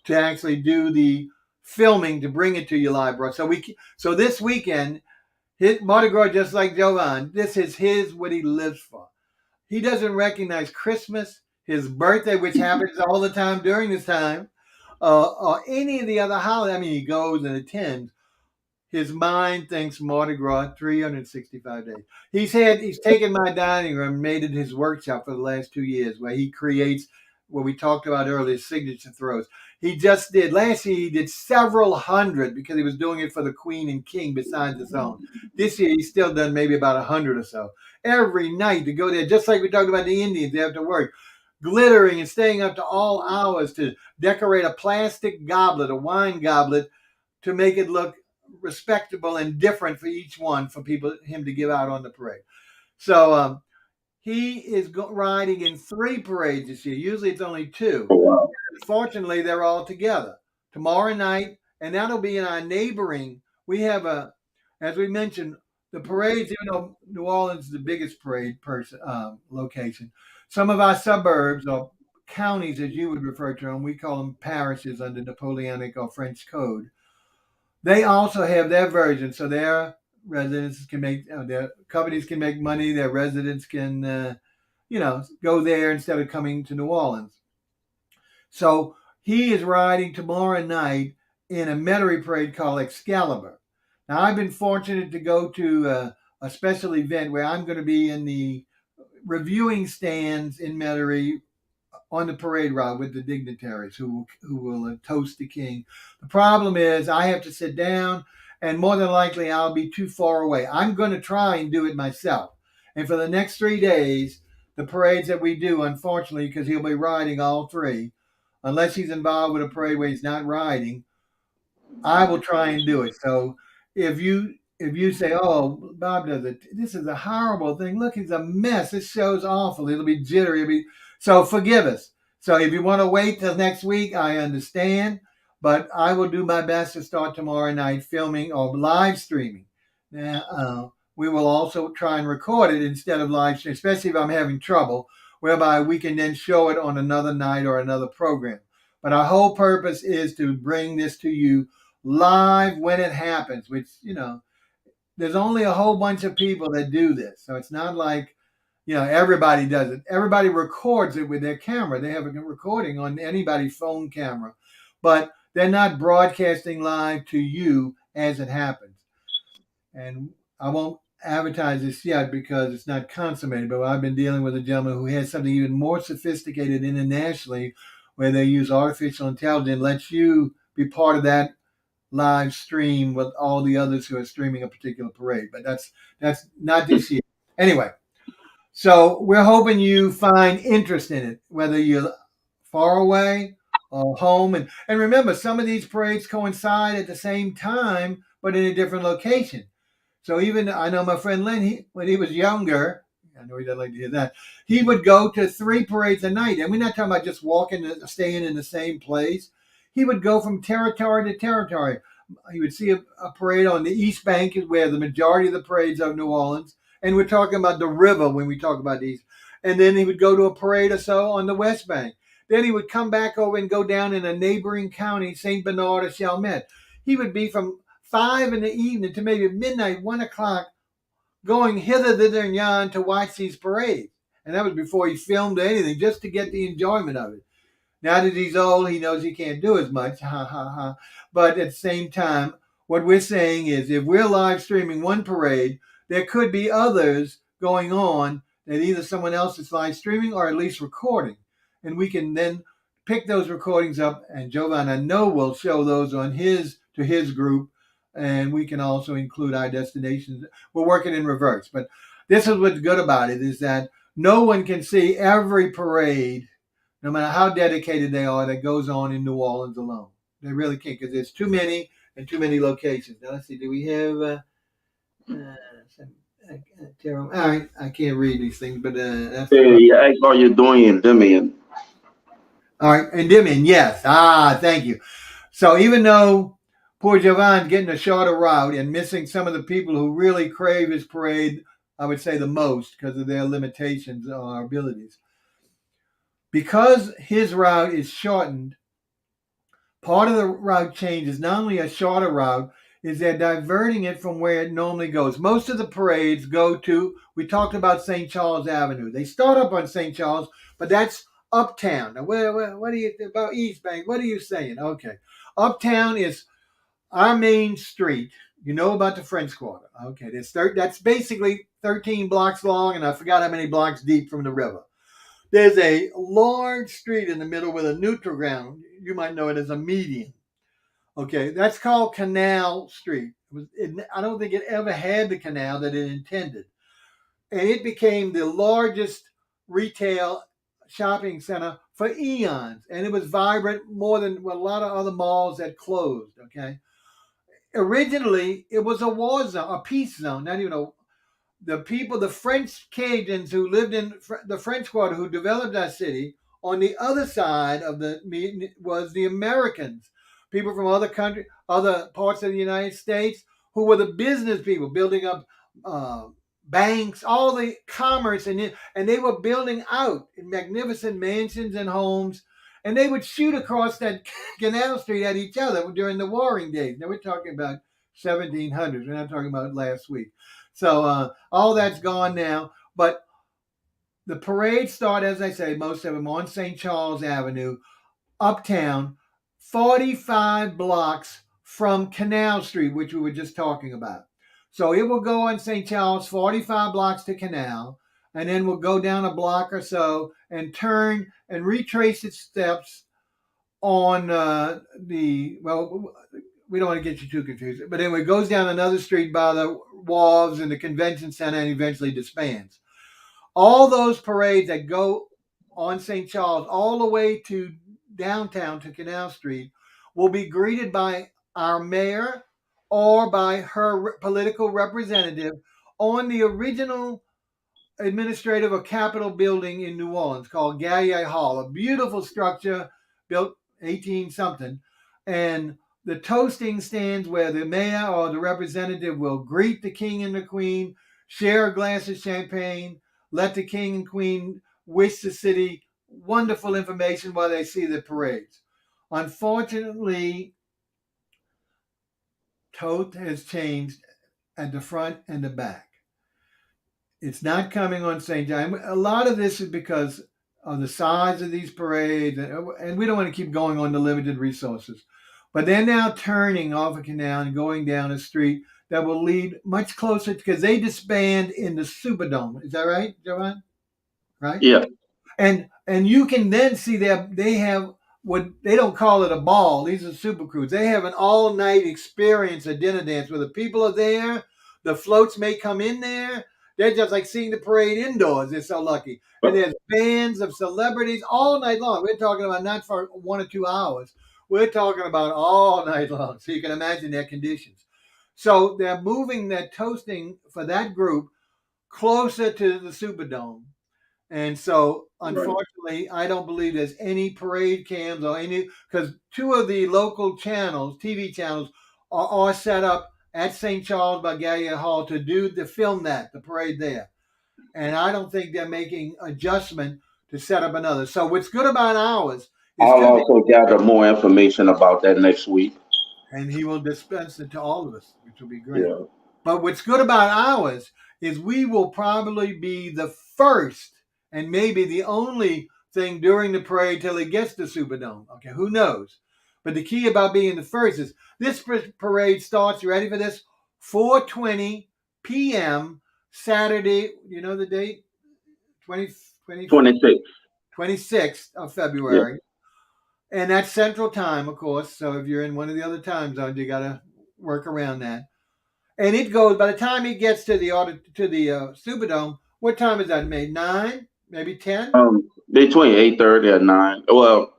to actually do the filming to bring it to you live, bro. So this weekend, Mardi Gras, just like Jovan, this is what he lives for. He doesn't recognize Christmas, his birthday, which happens all the time during this time, or any of the other holidays. I mean, he goes and attends. His mind thinks Mardi Gras 365 days. He's taken my dining room and made it his workshop for the last 2 years, where he creates what we talked about earlier, signature throws. He just did last year. He did several hundred because he was doing it for the Queen and King besides his own. This year he's still done maybe about 100 or so every night to go there. Just like we talked about the Indians, they have to work glittering and staying up to all hours to decorate a plastic goblet, a wine goblet, to make it look respectable and different for each one for people him to give out on the parade. So he is riding in 3 parades this year. Usually it's only 2. Oh, wow. Fortunately, they're all together tomorrow night, and that'll be in our neighboring. We have as we mentioned, the parades. Even though New Orleans is the biggest parade location, some of our suburbs or counties, as you would refer to them, we call them parishes under Napoleonic or French code. They also have their version, so their residents can make their companies can make money. Their residents can, go there instead of coming to New Orleans. So he is riding tomorrow night in a Metairie parade called Excalibur. Now I've been fortunate to go to a special event where I'm going to be in the reviewing stands in Metairie on the parade route with the dignitaries who will toast the king. The problem is I have to sit down, and more than likely I'll be too far away. I'm going to try and do it myself. And for the next 3 days, the parades that we do, unfortunately, because he'll be riding all 3, unless he's involved with a parade where he's not riding, I will try and do it. So if you say, "Oh, Bob does it," this is a horrible thing. Look, it's a mess. This show's awful. It'll be jittery. So forgive us. So if you want to wait till next week, I understand. But I will do my best to start tomorrow night filming or live streaming. Now, we will also try and record it instead of live streaming, especially if I'm having trouble, whereby we can then show it on another night or another program. But our whole purpose is to bring this to you live when it happens, which, there's only a whole bunch of people that do this. So it's not like, everybody does it. Everybody records it with their camera. They have a recording on anybody's phone camera, but they're not broadcasting live to you as it happens. And I won't advertise this yet because it's not consummated, but I've been dealing with a gentleman who has something even more sophisticated internationally where they use artificial intelligence, lets you be part of that live stream with all the others who are streaming a particular parade. But that's not this year. Anyway, so we're hoping you find interest in it, whether you're far away or home. And remember, some of these parades coincide at the same time, but in a different location. So even I know my friend Lynn, when he was younger, I know he doesn't like to hear that, he would go to 3 parades a night. And we're not talking about just staying in the same place. He would go from territory to territory. He would see a parade on the East Bank, where the majority of the parades are New Orleans. And we're talking about the river when we talk about these. And then he would go to a parade or so on the West Bank. Then he would come back over and go down in a neighboring county, St. Bernard or Chalmette. He would be from 5 in the evening to maybe midnight, 1 o'clock, going hither, thither, and yon to watch these parades. And that was before he filmed anything, just to get the enjoyment of it. Now that he's old, he knows he can't do as much. Ha, ha, ha. But at the same time, what we're saying is if we're live streaming one parade, there could be others going on that either someone else is live streaming or at least recording. And we can then pick those recordings up, and Jovan, I know, will show those on to his group, and we can also include our destinations. We're working in reverse. But this is what's good about it, is that no one can see every parade, no matter how dedicated they are, that goes on in New Orleans alone. They really can't, because there's too many and too many locations. Now, let's see, do we have all right, I can't read these things, but that's the problem. Hey, I saw you doing Endymion. All right, Endymion, yes. Thank you. So even though poor Jovan's getting a shorter route and missing some of the people who really crave his parade, I would say the most because of their limitations or abilities. Because his route is shortened, part of the route change is not only a shorter route, is they're diverting it from where it normally goes. Most of the parades go to, we talked about St. Charles Avenue. They start up on St. Charles, but that's uptown. Now, what are you, about East Bank? What are you saying? Okay. Uptown is our main street. You know about the French Quarter. Okay. That's basically 13 blocks long, and I forgot how many blocks deep from the river. There's a large street in the middle with a neutral ground. You might know it as a median. Okay, that's called Canal Street. I don't think it ever had the canal that it intended. And it became the largest retail shopping center for eons. And it was vibrant more than a lot of other malls that closed. Okay. Originally, it was a war zone, a peace zone, not even a the people, the French Cajuns who lived in the French Quarter, who developed that city. On the other side of the was the Americans, people from other countries, other parts of the United States, who were the business people building up uh, banks, all the commerce, and they were building out in magnificent mansions and homes. And they would shoot across that canal street at each other during the warring days. Now we're talking about 1700s. We're not talking about last week. So all that's gone now. But the parades start, as I say, most of them on St. Charles Avenue, uptown, 45 blocks from Canal Street, which we were just talking about. So it will go on St. Charles, 45 blocks to Canal, and then we'll go down a block or so and turn and retrace its steps on well, we don't want to get you too confused, but anyway, it goes down another street by the wharves and the convention center and eventually disbands. All those parades that go on St. Charles all the way to downtown to Canal Street will be greeted by our mayor or by her political representative on the original administrative or capitol building in New Orleans called Gallier Hall, a beautiful structure built 18 something. And the toasting stands where the mayor or the representative will greet the king and the queen, share a glass of champagne, let the king and queen wish the city wonderful information while they see the parades. Unfortunately, toast has changed at the front and the back. It's not coming on St. John. A lot of this is because of the size of these parades, and we don't want to keep going on the limited resources. But they're now turning off a canal and going down a street that will lead much closer because they disband in the Superdome. Is that right, Joanne? Right? Yeah. And you can then see they have what they don't call it a ball. These are super crews. They have an all night experience, a dinner dance where the people are there. The floats may come in there. They're just like seeing the parade indoors. They're so lucky. And there's bands of celebrities all night long. We're talking about not for 1 or 2 hours. We're talking about all night long. So you can imagine their conditions. So they're moving that toasting for that group closer to the Superdome. And so, Right. unfortunately, I don't believe there's any parade cams or any because two of the local channels, TV channels, are set up at St. Charles by Gallier Hall to film the parade there. And I don't think they're making adjustment to set up another. So what's good about ours is I'll two things, also gather more information about that next week. and he will dispense it to all of us, which will be great. Yeah. But what's good about ours is we will probably be the first and maybe the only thing during the parade till it gets to Superdome. Okay, who knows? But the key about being the first is this parade starts, you ready for this? 4:20 p.m. Saturday, you know the date? 20, 20 26. 26th of Yeah. February. And that's Central Time, of course. So if you're in one of the other time zones, you got to work around that. And it goes by the time it gets to the Superdome. What time is that made? 9, maybe 10. Between 8:30 and 9. Well,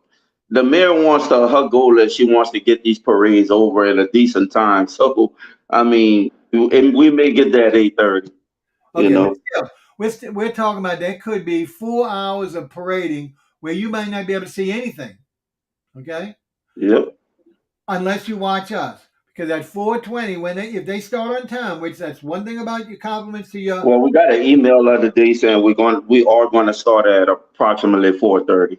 the mayor wants to, her goal is she wants to get these parades over at a decent time. So, I mean, and we may get there at 8:30, you Okay, but know. still, we're talking about that could be 4 hours of parading where you might not be able to see anything. Okay, Yep. unless you watch us. Because at 4:20, if they start on time, which that's one thing about your compliments to your Well, we got an email the other day saying we are going to start at approximately 4:30.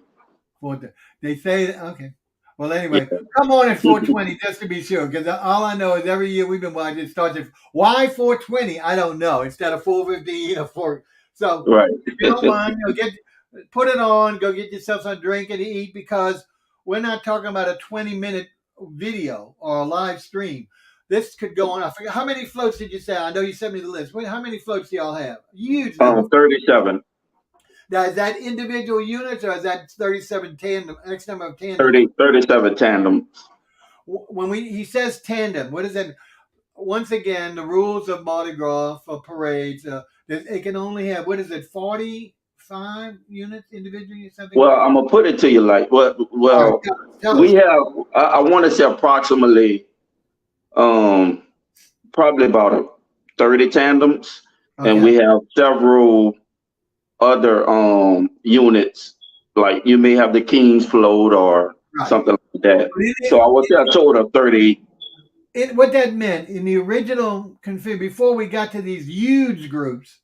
for the, they say okay. Well, anyway, Yeah. come on at 4:20 just to be sure. Because all I know is every year we've been watching it starts at why 4:20. I don't know instead of 4:15 or 4. So Right. if you don't mind, put it on. Go get yourself some drink and eat because we're not talking about a 20-minute video or a live stream. This could go on. I forget how many floats did you say? I know you sent me the list. How many floats do y'all have? Huge number. 37. Now, is that individual units or is that 37 tandem, X number of tandem? 37 tandem. When he says tandem, what is that? Once again, the rules of Mardi Gras for parades, it can only have, what is it, 45 units individually or something? Well, I'm gonna put it to you like, All right, well, tell we us. have. I want to say approximately, um, probably about 30 tandems, and Okay. we have several other units. Like you may have the King's float or Right. something like that. But So I would say a total of 30. what that meant in the original config, before we got to these huge groups,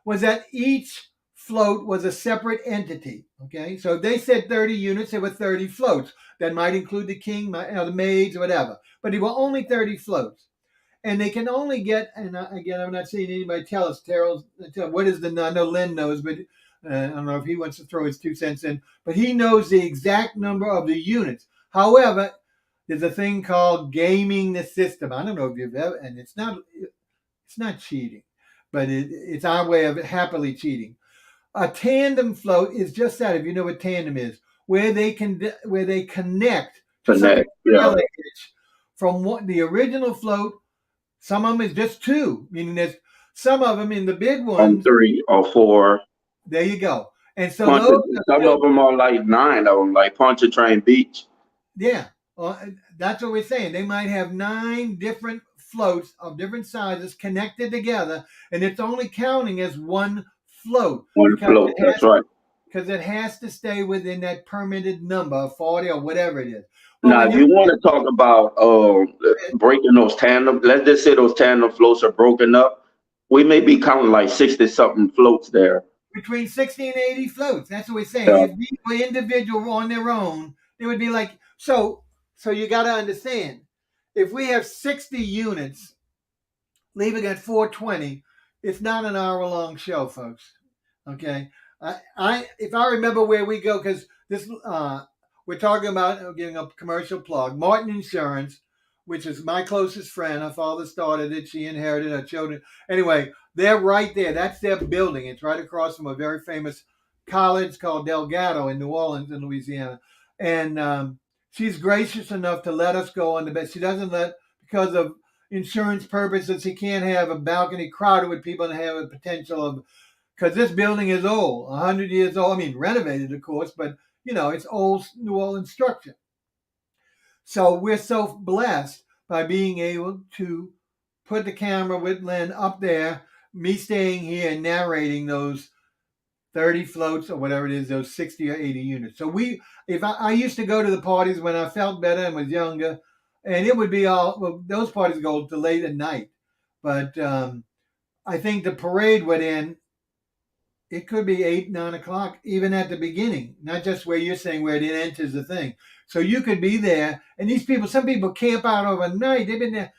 was that each float was a separate entity. Okay, so if they said 30 units, there were 30 floats. That might include the king, the maids, or whatever. But there were only 30 floats. And they can only get, and again, I'm not seeing anybody tell us, Terrell, what is the, I know Len knows, but I don't know if he wants to throw his 2 cents in, but he knows the exact number of the units. However, there's a thing called gaming the system. I don't know if you've ever, and it's not cheating, but it's our way of happily cheating. A tandem float is just that. If you know what tandem is, where they connect to something Connect, yeah, from what the original float. Some of them is just two, meaning there's some of them in the big on ones. 3 or 4. There you go. And so Punch. those are Some still, of them are like 9 of them, like Punch a Train Beach. yeah. That's what we're saying. They might have 9 different floats of different sizes connected together, and it's only counting as one float One because float. That's right. it has to stay within that permitted number, 40 or whatever it is. But Now, when if you you want to talk about breaking those tandem, let's just say those tandem floats are broken up. We may be counting like 60 something floats there. between 60 and 80 floats. That's what we're saying. Yeah. If these were individual on their own, it would be like so. So you got to understand, if we have 60 units, leaving at 420, it's not an hour-long show, folks. Okay, if I remember where we go, because this we're talking about giving a commercial plug. Martin Insurance, which is my closest friend. Her father started it. She inherited her children. Anyway, they're right there. That's their building. It's right across from a very famous college called Delgado in New Orleans, in Louisiana. And she's gracious enough to let us go on the bed. She doesn't let, because of insurance purposes, she can't have a balcony crowded with people and have a potential of, because this building is old, 100 years old. I mean, renovated, of course, but it's old New Orleans structure. So we're so blessed by being able to put the camera with Len up there, me staying here and narrating those 30 floats or whatever it is, those 60 or 80 units. So if I used to go to the parties when I felt better and was younger, and it would be those parties go to late at night. But I think the parade would end, it could be 8, 9 o'clock, even at the beginning, not just where you're saying where it enters the thing. So you could be there, and some people camp out overnight. They've been there,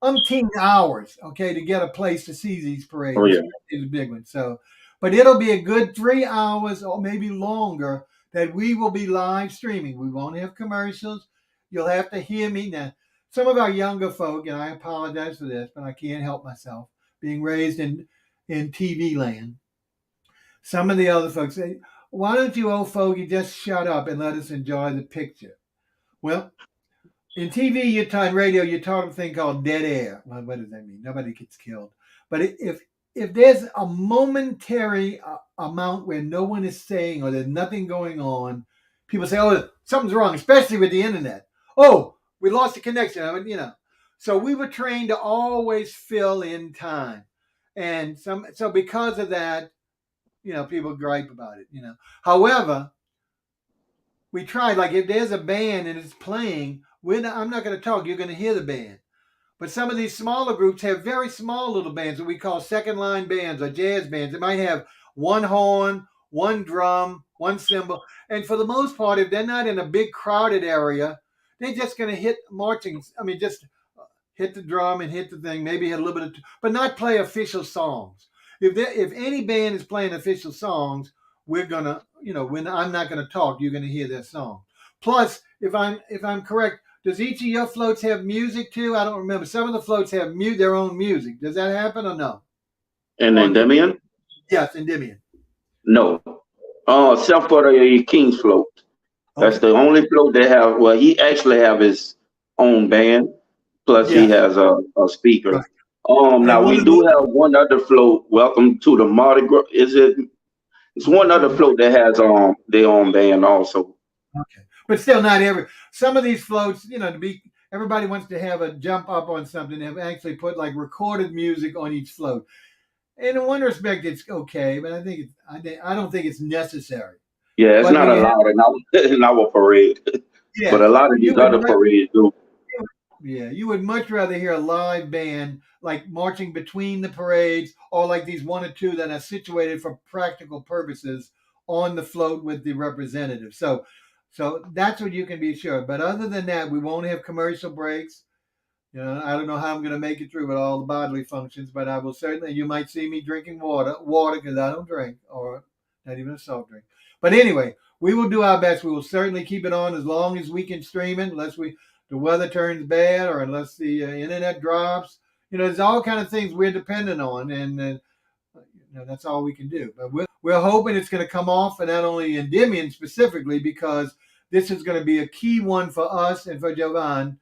umpteen hours, okay, to get a place to see these Oh, parades, yeah. especially the big ones. So, but it'll be a good 3 hours or maybe longer that we will be live streaming. We won't have commercials. You'll have to hear me now. Some of our younger folk, and I apologize for this, but I can't help myself, being raised in TV land. Some of the other folks say, why don't you old fogey just shut up and let us enjoy the picture? Well, in TV, radio, you taught a thing called dead air. Well, what does that mean? Nobody gets killed. But if there's a momentary amount where no one is saying or there's nothing going on, people say, oh, something's wrong, especially with the internet. Oh, we lost the connection. So we were trained to always fill in time. And so because of that, people gripe about it. However, we tried. Like if there's a band and it's playing, I'm not going to talk. You're going to hear the band. But some of these smaller groups have very small little bands that we call second line bands or jazz bands. They might have one horn, one drum, one cymbal. And for the most part, if they're not in a big crowded area, they're just going to hit marching. I mean, just hit the drum and hit the thing, maybe hit a little bit but not play official songs. If any band is playing official songs, we're gonna, when I'm not gonna talk, you're gonna hear their song. Plus, if I'm correct, does each of your floats have music too? I don't remember. Some of the floats have their own music. Does that happen or no? And then On Demian? Yes, Endymion. No, except for the King's float. That's Okay. the only float they have. Well, he actually have his own band. Plus, he Yes. has a speaker. Right. And Now one we of do the have one other float. Welcome to the Mardi Gras. Is it? It's one other float that has their own band also. okay, but still not every. Some of these floats, to be everybody wants to have a jump up on something. They've actually put like recorded music on each float. And in one respect, it's okay, but I don't think it's necessary. Yeah, it's But not when you have, allowed in our in our parade, but a yes, lot of but these other parades do. you would much rather hear a live band like marching between the parades, or like these one or two that are situated for practical purposes on the float with the representative. So that's what you can be sure. But other than that, we won't have commercial breaks. I don't know how I'm going to make it through with all the bodily functions, but I will certainly. You might see me drinking water because I don't drink, or not even a soft drink. But anyway, we will do our best. We will certainly keep it on as long as we can stream it, unless the weather turns bad or unless the internet drops. There's all kind of things we're dependent on, and that's all we can do. But we're hoping it's going to come off, and not only Endymion specifically, because this is going to be a key one for us and for Jovan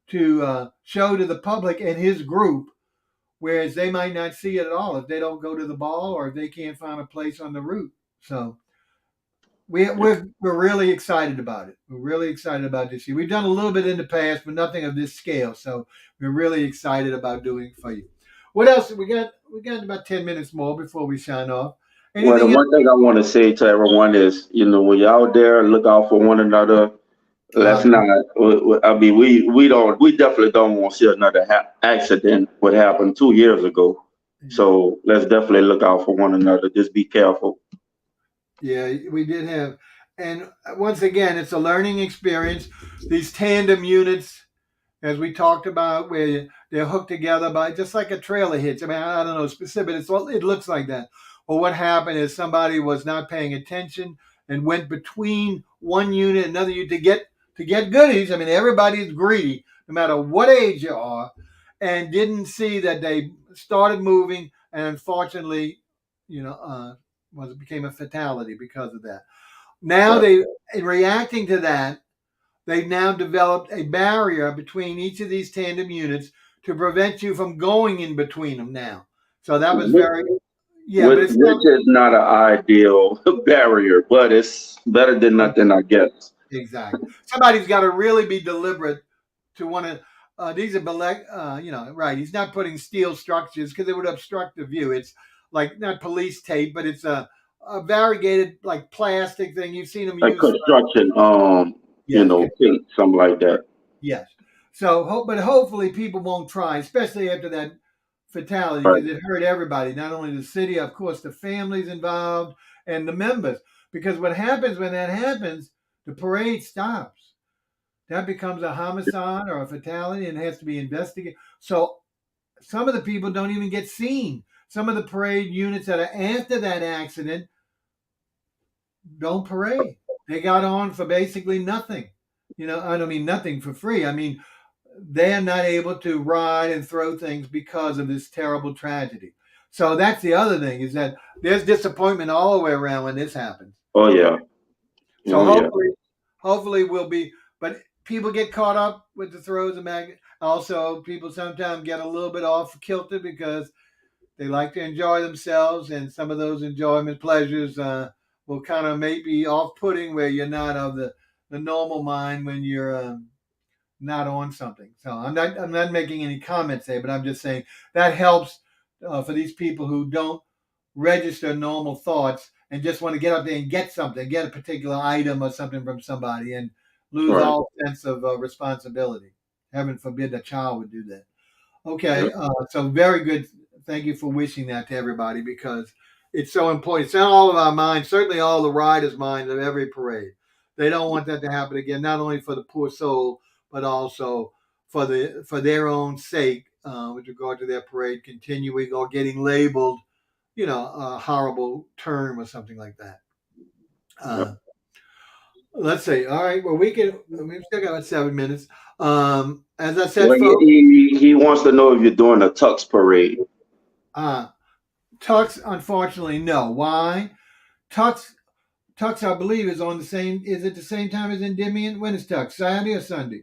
to show to the public and his group, whereas they might not see it at all if they don't go to the ball or if they can't find a place on the route. So we're really excited about it. We're really excited about this year. We've done a little bit in the past, but nothing of this scale. So we're really excited about doing it for you. What else we got? We got about 10 minutes more before we sign off. Well, the Anything else? one thing I want to say to everyone is, when you're out there, look out for one another. Let's Uh, not. I mean, we definitely don't want to see another accident. What happened 2 years ago? yeah. So let's definitely look out for one another. Just be careful. Yeah, we did have, and once again, it's a learning experience. These tandem units, as we talked about, where they're hooked together by just like a trailer hitch. I mean, I don't know specific. It looks like that. Well, what happened is somebody was not paying attention and went between one unit and another unit to get goodies. I mean, everybody's greedy, no matter what age you are, and didn't see that they started moving, and unfortunately, you know, uh, was it became a fatality because of that. Now Right. they, in reacting to that, they've now developed a barrier between each of these tandem units to prevent you from going in between them now. So that was Which, very, yeah, but it's which not is not an ideal barrier, but it's better than nothing, I guess. exactly. Somebody's got to really be deliberate to want to. These are, right. He's not putting steel structures because it would obstruct the view. It's like not police tape, but it's a variegated like plastic thing. You've seen them Like use for, construction, yes, paint, something like that. yes. So, but hopefully people won't try, especially after that fatality, Right. because it hurt everybody, not only the city, of course, the families involved and the members. Because what happens when that happens, the parade stops. That becomes a homicide or a fatality and has to be investigated. So some of the people don't even get seen. Some of the parade units that are after that accident don't parade. They got on for basically nothing. I don't mean nothing for free. I mean, they're not able to ride and throw things because of this terrible tragedy. So that's the other thing is that there's disappointment all the way around when this happens. Oh yeah. So Oh yeah. hopefully we'll be, but people get caught up with the throws of magnet. Also, people sometimes get a little bit off kilter because they like to enjoy themselves, and some of those enjoyment pleasures will kind of maybe off-putting where you're not of the normal mind when you're not on something. So I'm not making any comments there, but I'm just saying that helps for these people who don't register normal thoughts and just want to get up there and get something, get a particular item or something from somebody, and lose Right. all sense of responsibility. Heaven forbid a child would do that. Yeah. Okay, so very good. Thank you for wishing that to everybody because it's so important. It's in all of our minds, certainly all the riders' minds of every parade. They don't want that to happen again, not only for the poor soul, but also for their own sake, with regard to their parade continuing or getting labeled, a horrible term or something like that. Yeah. Uh, let's see. All right. Well, we've still got about 7 minutes. As I said, Well, folks, he wants to know if you're doing a tux parade. uh, Tux, unfortunately, no. Why? Tux, Tux, I believe, is on the same. Is it the same time as Endymion? When is Tux? Saturday or Sunday?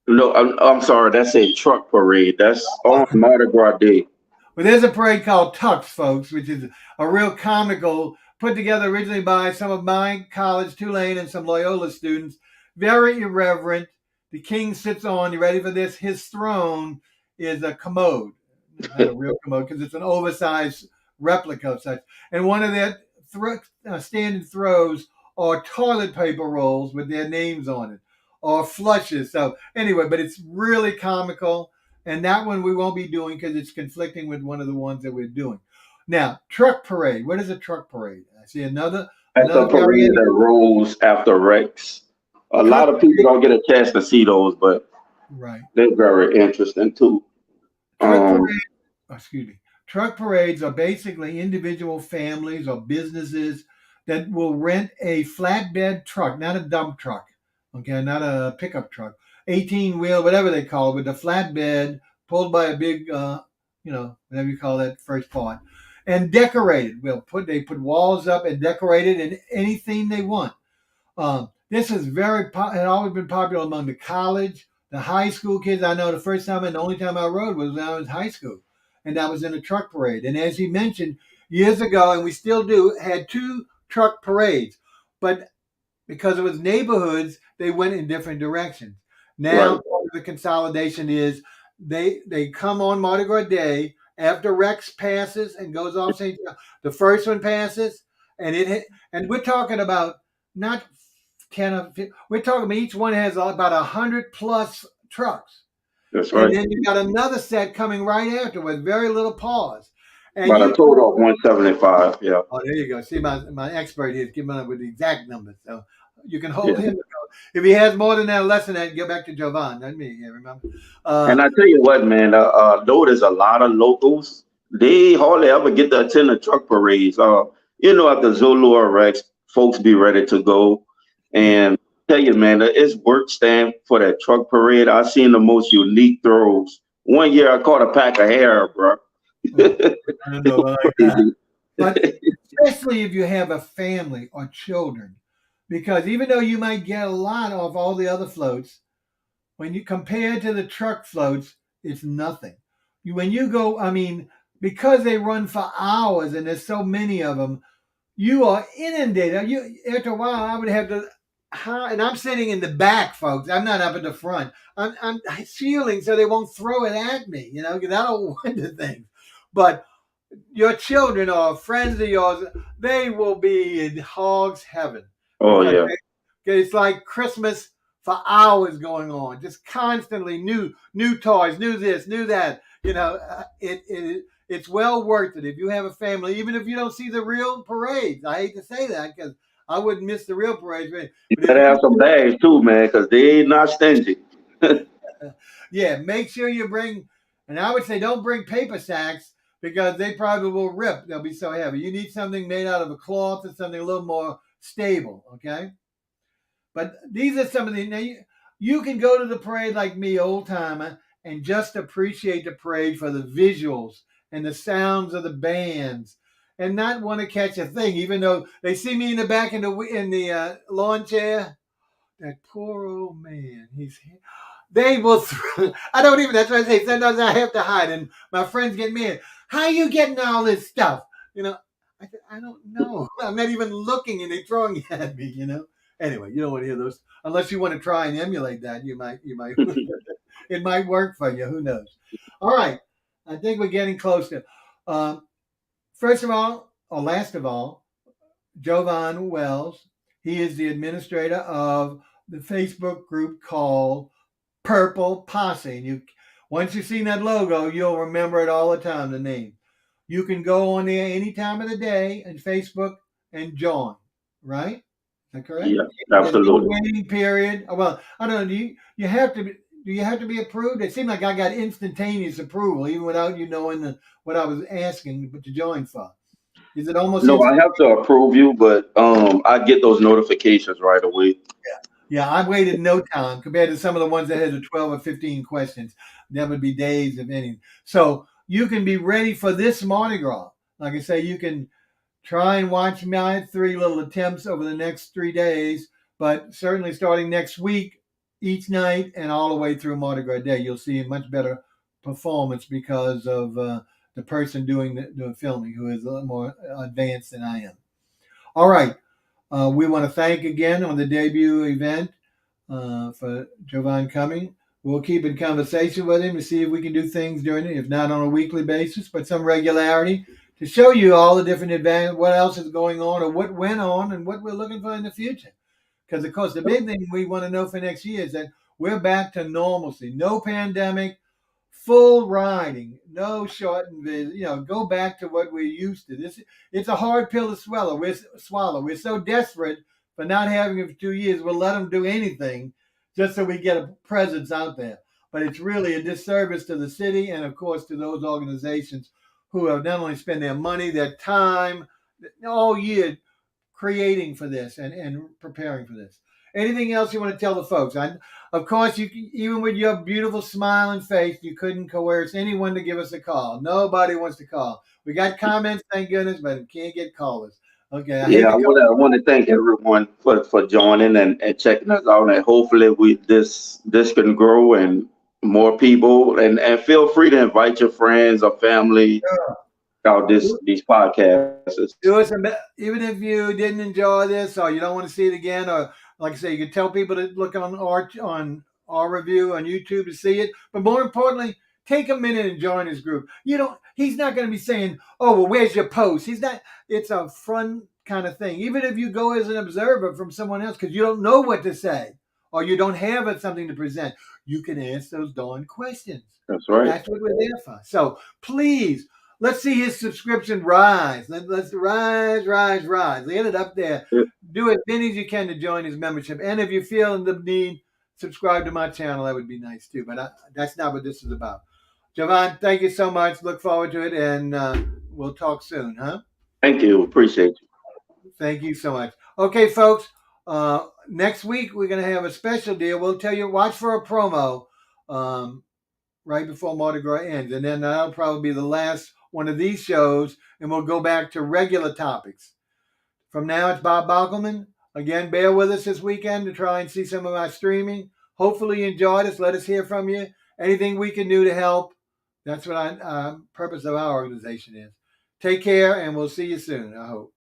No, I'm sorry. That's a truck parade. That's on Mardi Gras Day. Well, there's a parade called Tux, folks, which is a real comical, put together originally by some of my college, Tulane, and some Loyola students. Very irreverent. The king sits on, you ready for this? His throne is a commode, not a real commode, because it's an oversized replica of such. And one of their standing throws are toilet paper rolls with their names on it, or flushes. So, anyway, but it's really comical. And that one we won't be doing because it's conflicting with one of the ones that we're doing. Now, truck parade. What is a truck parade? I see That's a another parade variation. that rolls after Rex. A Truck lot of people parade, don't get a chance to see those, but right. they're very interesting too. Truck parade, Um, excuse me. Truck parades are basically individual families or businesses that will rent a flatbed truck, not a dump truck, okay, not a pickup truck, 18 wheel, whatever they call it, with a flatbed pulled by a big, whatever you call that first part, and decorated. They put walls up and decorate it in anything they want. This is had always been popular among the college, the high school kids. I know the first time and the only time I rode was when I was in high school, and that was in a truck parade. And as he mentioned years ago, and we still do, had two truck parades, but because it was neighborhoods, they went in different directions. right. Now the consolidation is they come on Mardi Gras Day after Rex passes and goes off St. John. The first one passes, and we're talking about not 10 of we're talking about each one has about 100 plus trucks, That's and right. then you got another set coming right after with very little pause, and About a you total of 175. Yeah. Oh, there you go. See, my expert here is giving up with the exact numbers. So you can hold Yeah. him. If he has more than that, less than that, go back to Jovan, not me. Yeah, remember? Uh, And I tell you what, man, though there's a lot of locals, they hardly ever get to attend the truck parades. At the Zulu or Rex, folks be ready to go. yeah. And tell you, man, it's work stand for that truck parade. I seen the most unique throws. One year I caught a pack of hair, bro. Oh, I don't know about like that. Crazy. But especially if you have a family or children, because even though you might get a lot off all the other floats, when you compare to the truck floats, it's nothing. When you go, I mean, because they run for hours and there's so many of them, you are inundated. After a while, I would have to, and I'm sitting in the back, folks. I'm not up at the front. I'm shielding so they won't throw it at me, because I don't want the thing. But your children or friends of yours, they will be in hog's heaven Oh because yeah. it's like Christmas for hours going on, just constantly new toys, new this, new that. It's well worth it if you have a family, even if you don't see the real parades. I hate to say that because I wouldn't miss the real parades, You but if better you, have some bags too, man, because they ain't not stingy. yeah, make sure you bring. And I would say don't bring paper sacks because they probably will rip. They'll be so heavy. You need something made out of a cloth or something a little more stable. Okay. But these are some of the. Now you can go to the parade like me, old timer, and just appreciate the parade for the visuals and the sounds of the bands, and not want to catch a thing, even though they see me in the back in the lawn chair. That poor old man. They will. I don't even. That's why I say sometimes I have to hide, and my friends get mad. How are you getting all this stuff? You know. I don't know. I'm not even looking, and they're throwing it at me. Anyway, you don't want to hear those unless you want to try and emulate that. You might. It might work for you. Who knows? All right. I think we're getting close to. Um, First of all, or last of all, Jovan Wells. He is the administrator of the Facebook group called Purple Posse. And once you've seen that logo, you'll remember it all the time, the name. You can go on there any time of the day on Facebook and join, right? Is that correct? Yeah, There's no absolutely. waiting period. Well, I don't know. You have to be, do you have to be approved? It seemed like I got instantaneous approval, even without you knowing what I was asking to join for. Is it almost No, I instant? have to approve you, but I get those notifications right away. Yeah, I waited no time compared to some of the ones that had the 12 or 15 questions. That would be days, if any. So you can be ready for this Mardi Gras. Like I say, you can try and watch my 3 little attempts over the next 3 days, but certainly starting next week, each night and all the way through Mardi Gras Day, you'll see a much better performance because of the person doing the filming, who is a little more advanced than I am. All right. We want to thank again on the debut event for Jovan coming. We'll keep in conversation with him to see if we can do things during it, if not on a weekly basis, but some regularity to show you all the different advantages, what else is going on, or what went on, and what we're looking for in the future. Because, of course, the big thing we want to know for next year is that we're back to normalcy. No pandemic, full riding, no shortened visit. Go back to what we're used to. It's a hard pill to swallow. We're so desperate for not having it for 2 years. We'll let them do anything just so we get a presence out there. But it's really a disservice to the city and, of course, to those organizations who have not only spent their money, their time all year creating for this and preparing for this. Anything else you want to tell the folks? Of course, even with your beautiful smiling face, you couldn't coerce anyone to give us a call. Nobody wants to call. We got comments, thank goodness, but we can't get callers. Okay, I hate Yeah, to come. I want to thank everyone for joining and checking us out, and hopefully this can grow and more people, and feel free to invite your friends or family out these podcasts. Do us even if you didn't enjoy this or you don't want to see it again, or like I say, you can tell people to look on our review on YouTube to see it. But more importantly, take a minute and join his group. He's not going to be saying, "Oh, well, where's your post?" He's not. It's a fun kind of thing. Even if you go as an observer from someone else because you don't know what to say or you don't have something to present, you can ask those darn questions. That's right. That's what we're there for. So please, let's see his subscription rise. Let's rise. Get it up there. Yeah. Do as many as you can to join his membership. And if you feel the need, subscribe to my channel. That would be nice too. But that's not what this is about. Jovan, thank you so much. Look forward to it. And we'll talk soon, huh? Thank you. Appreciate you. Thank you so much. Okay, folks. Next week, we're going to have a special deal. We'll tell you, watch for a promo. Right before Mardi Gras ends. And then that'll probably be the last one of these shows, and we'll go back to regular topics. From now, it's Bob Baukelman. Again, bear with us this weekend to try and see some of our streaming. Hopefully you enjoyed us. Let us hear from you. Anything we can do to help. That's what our purpose of our organization is. Take care, and we'll see you soon, I hope.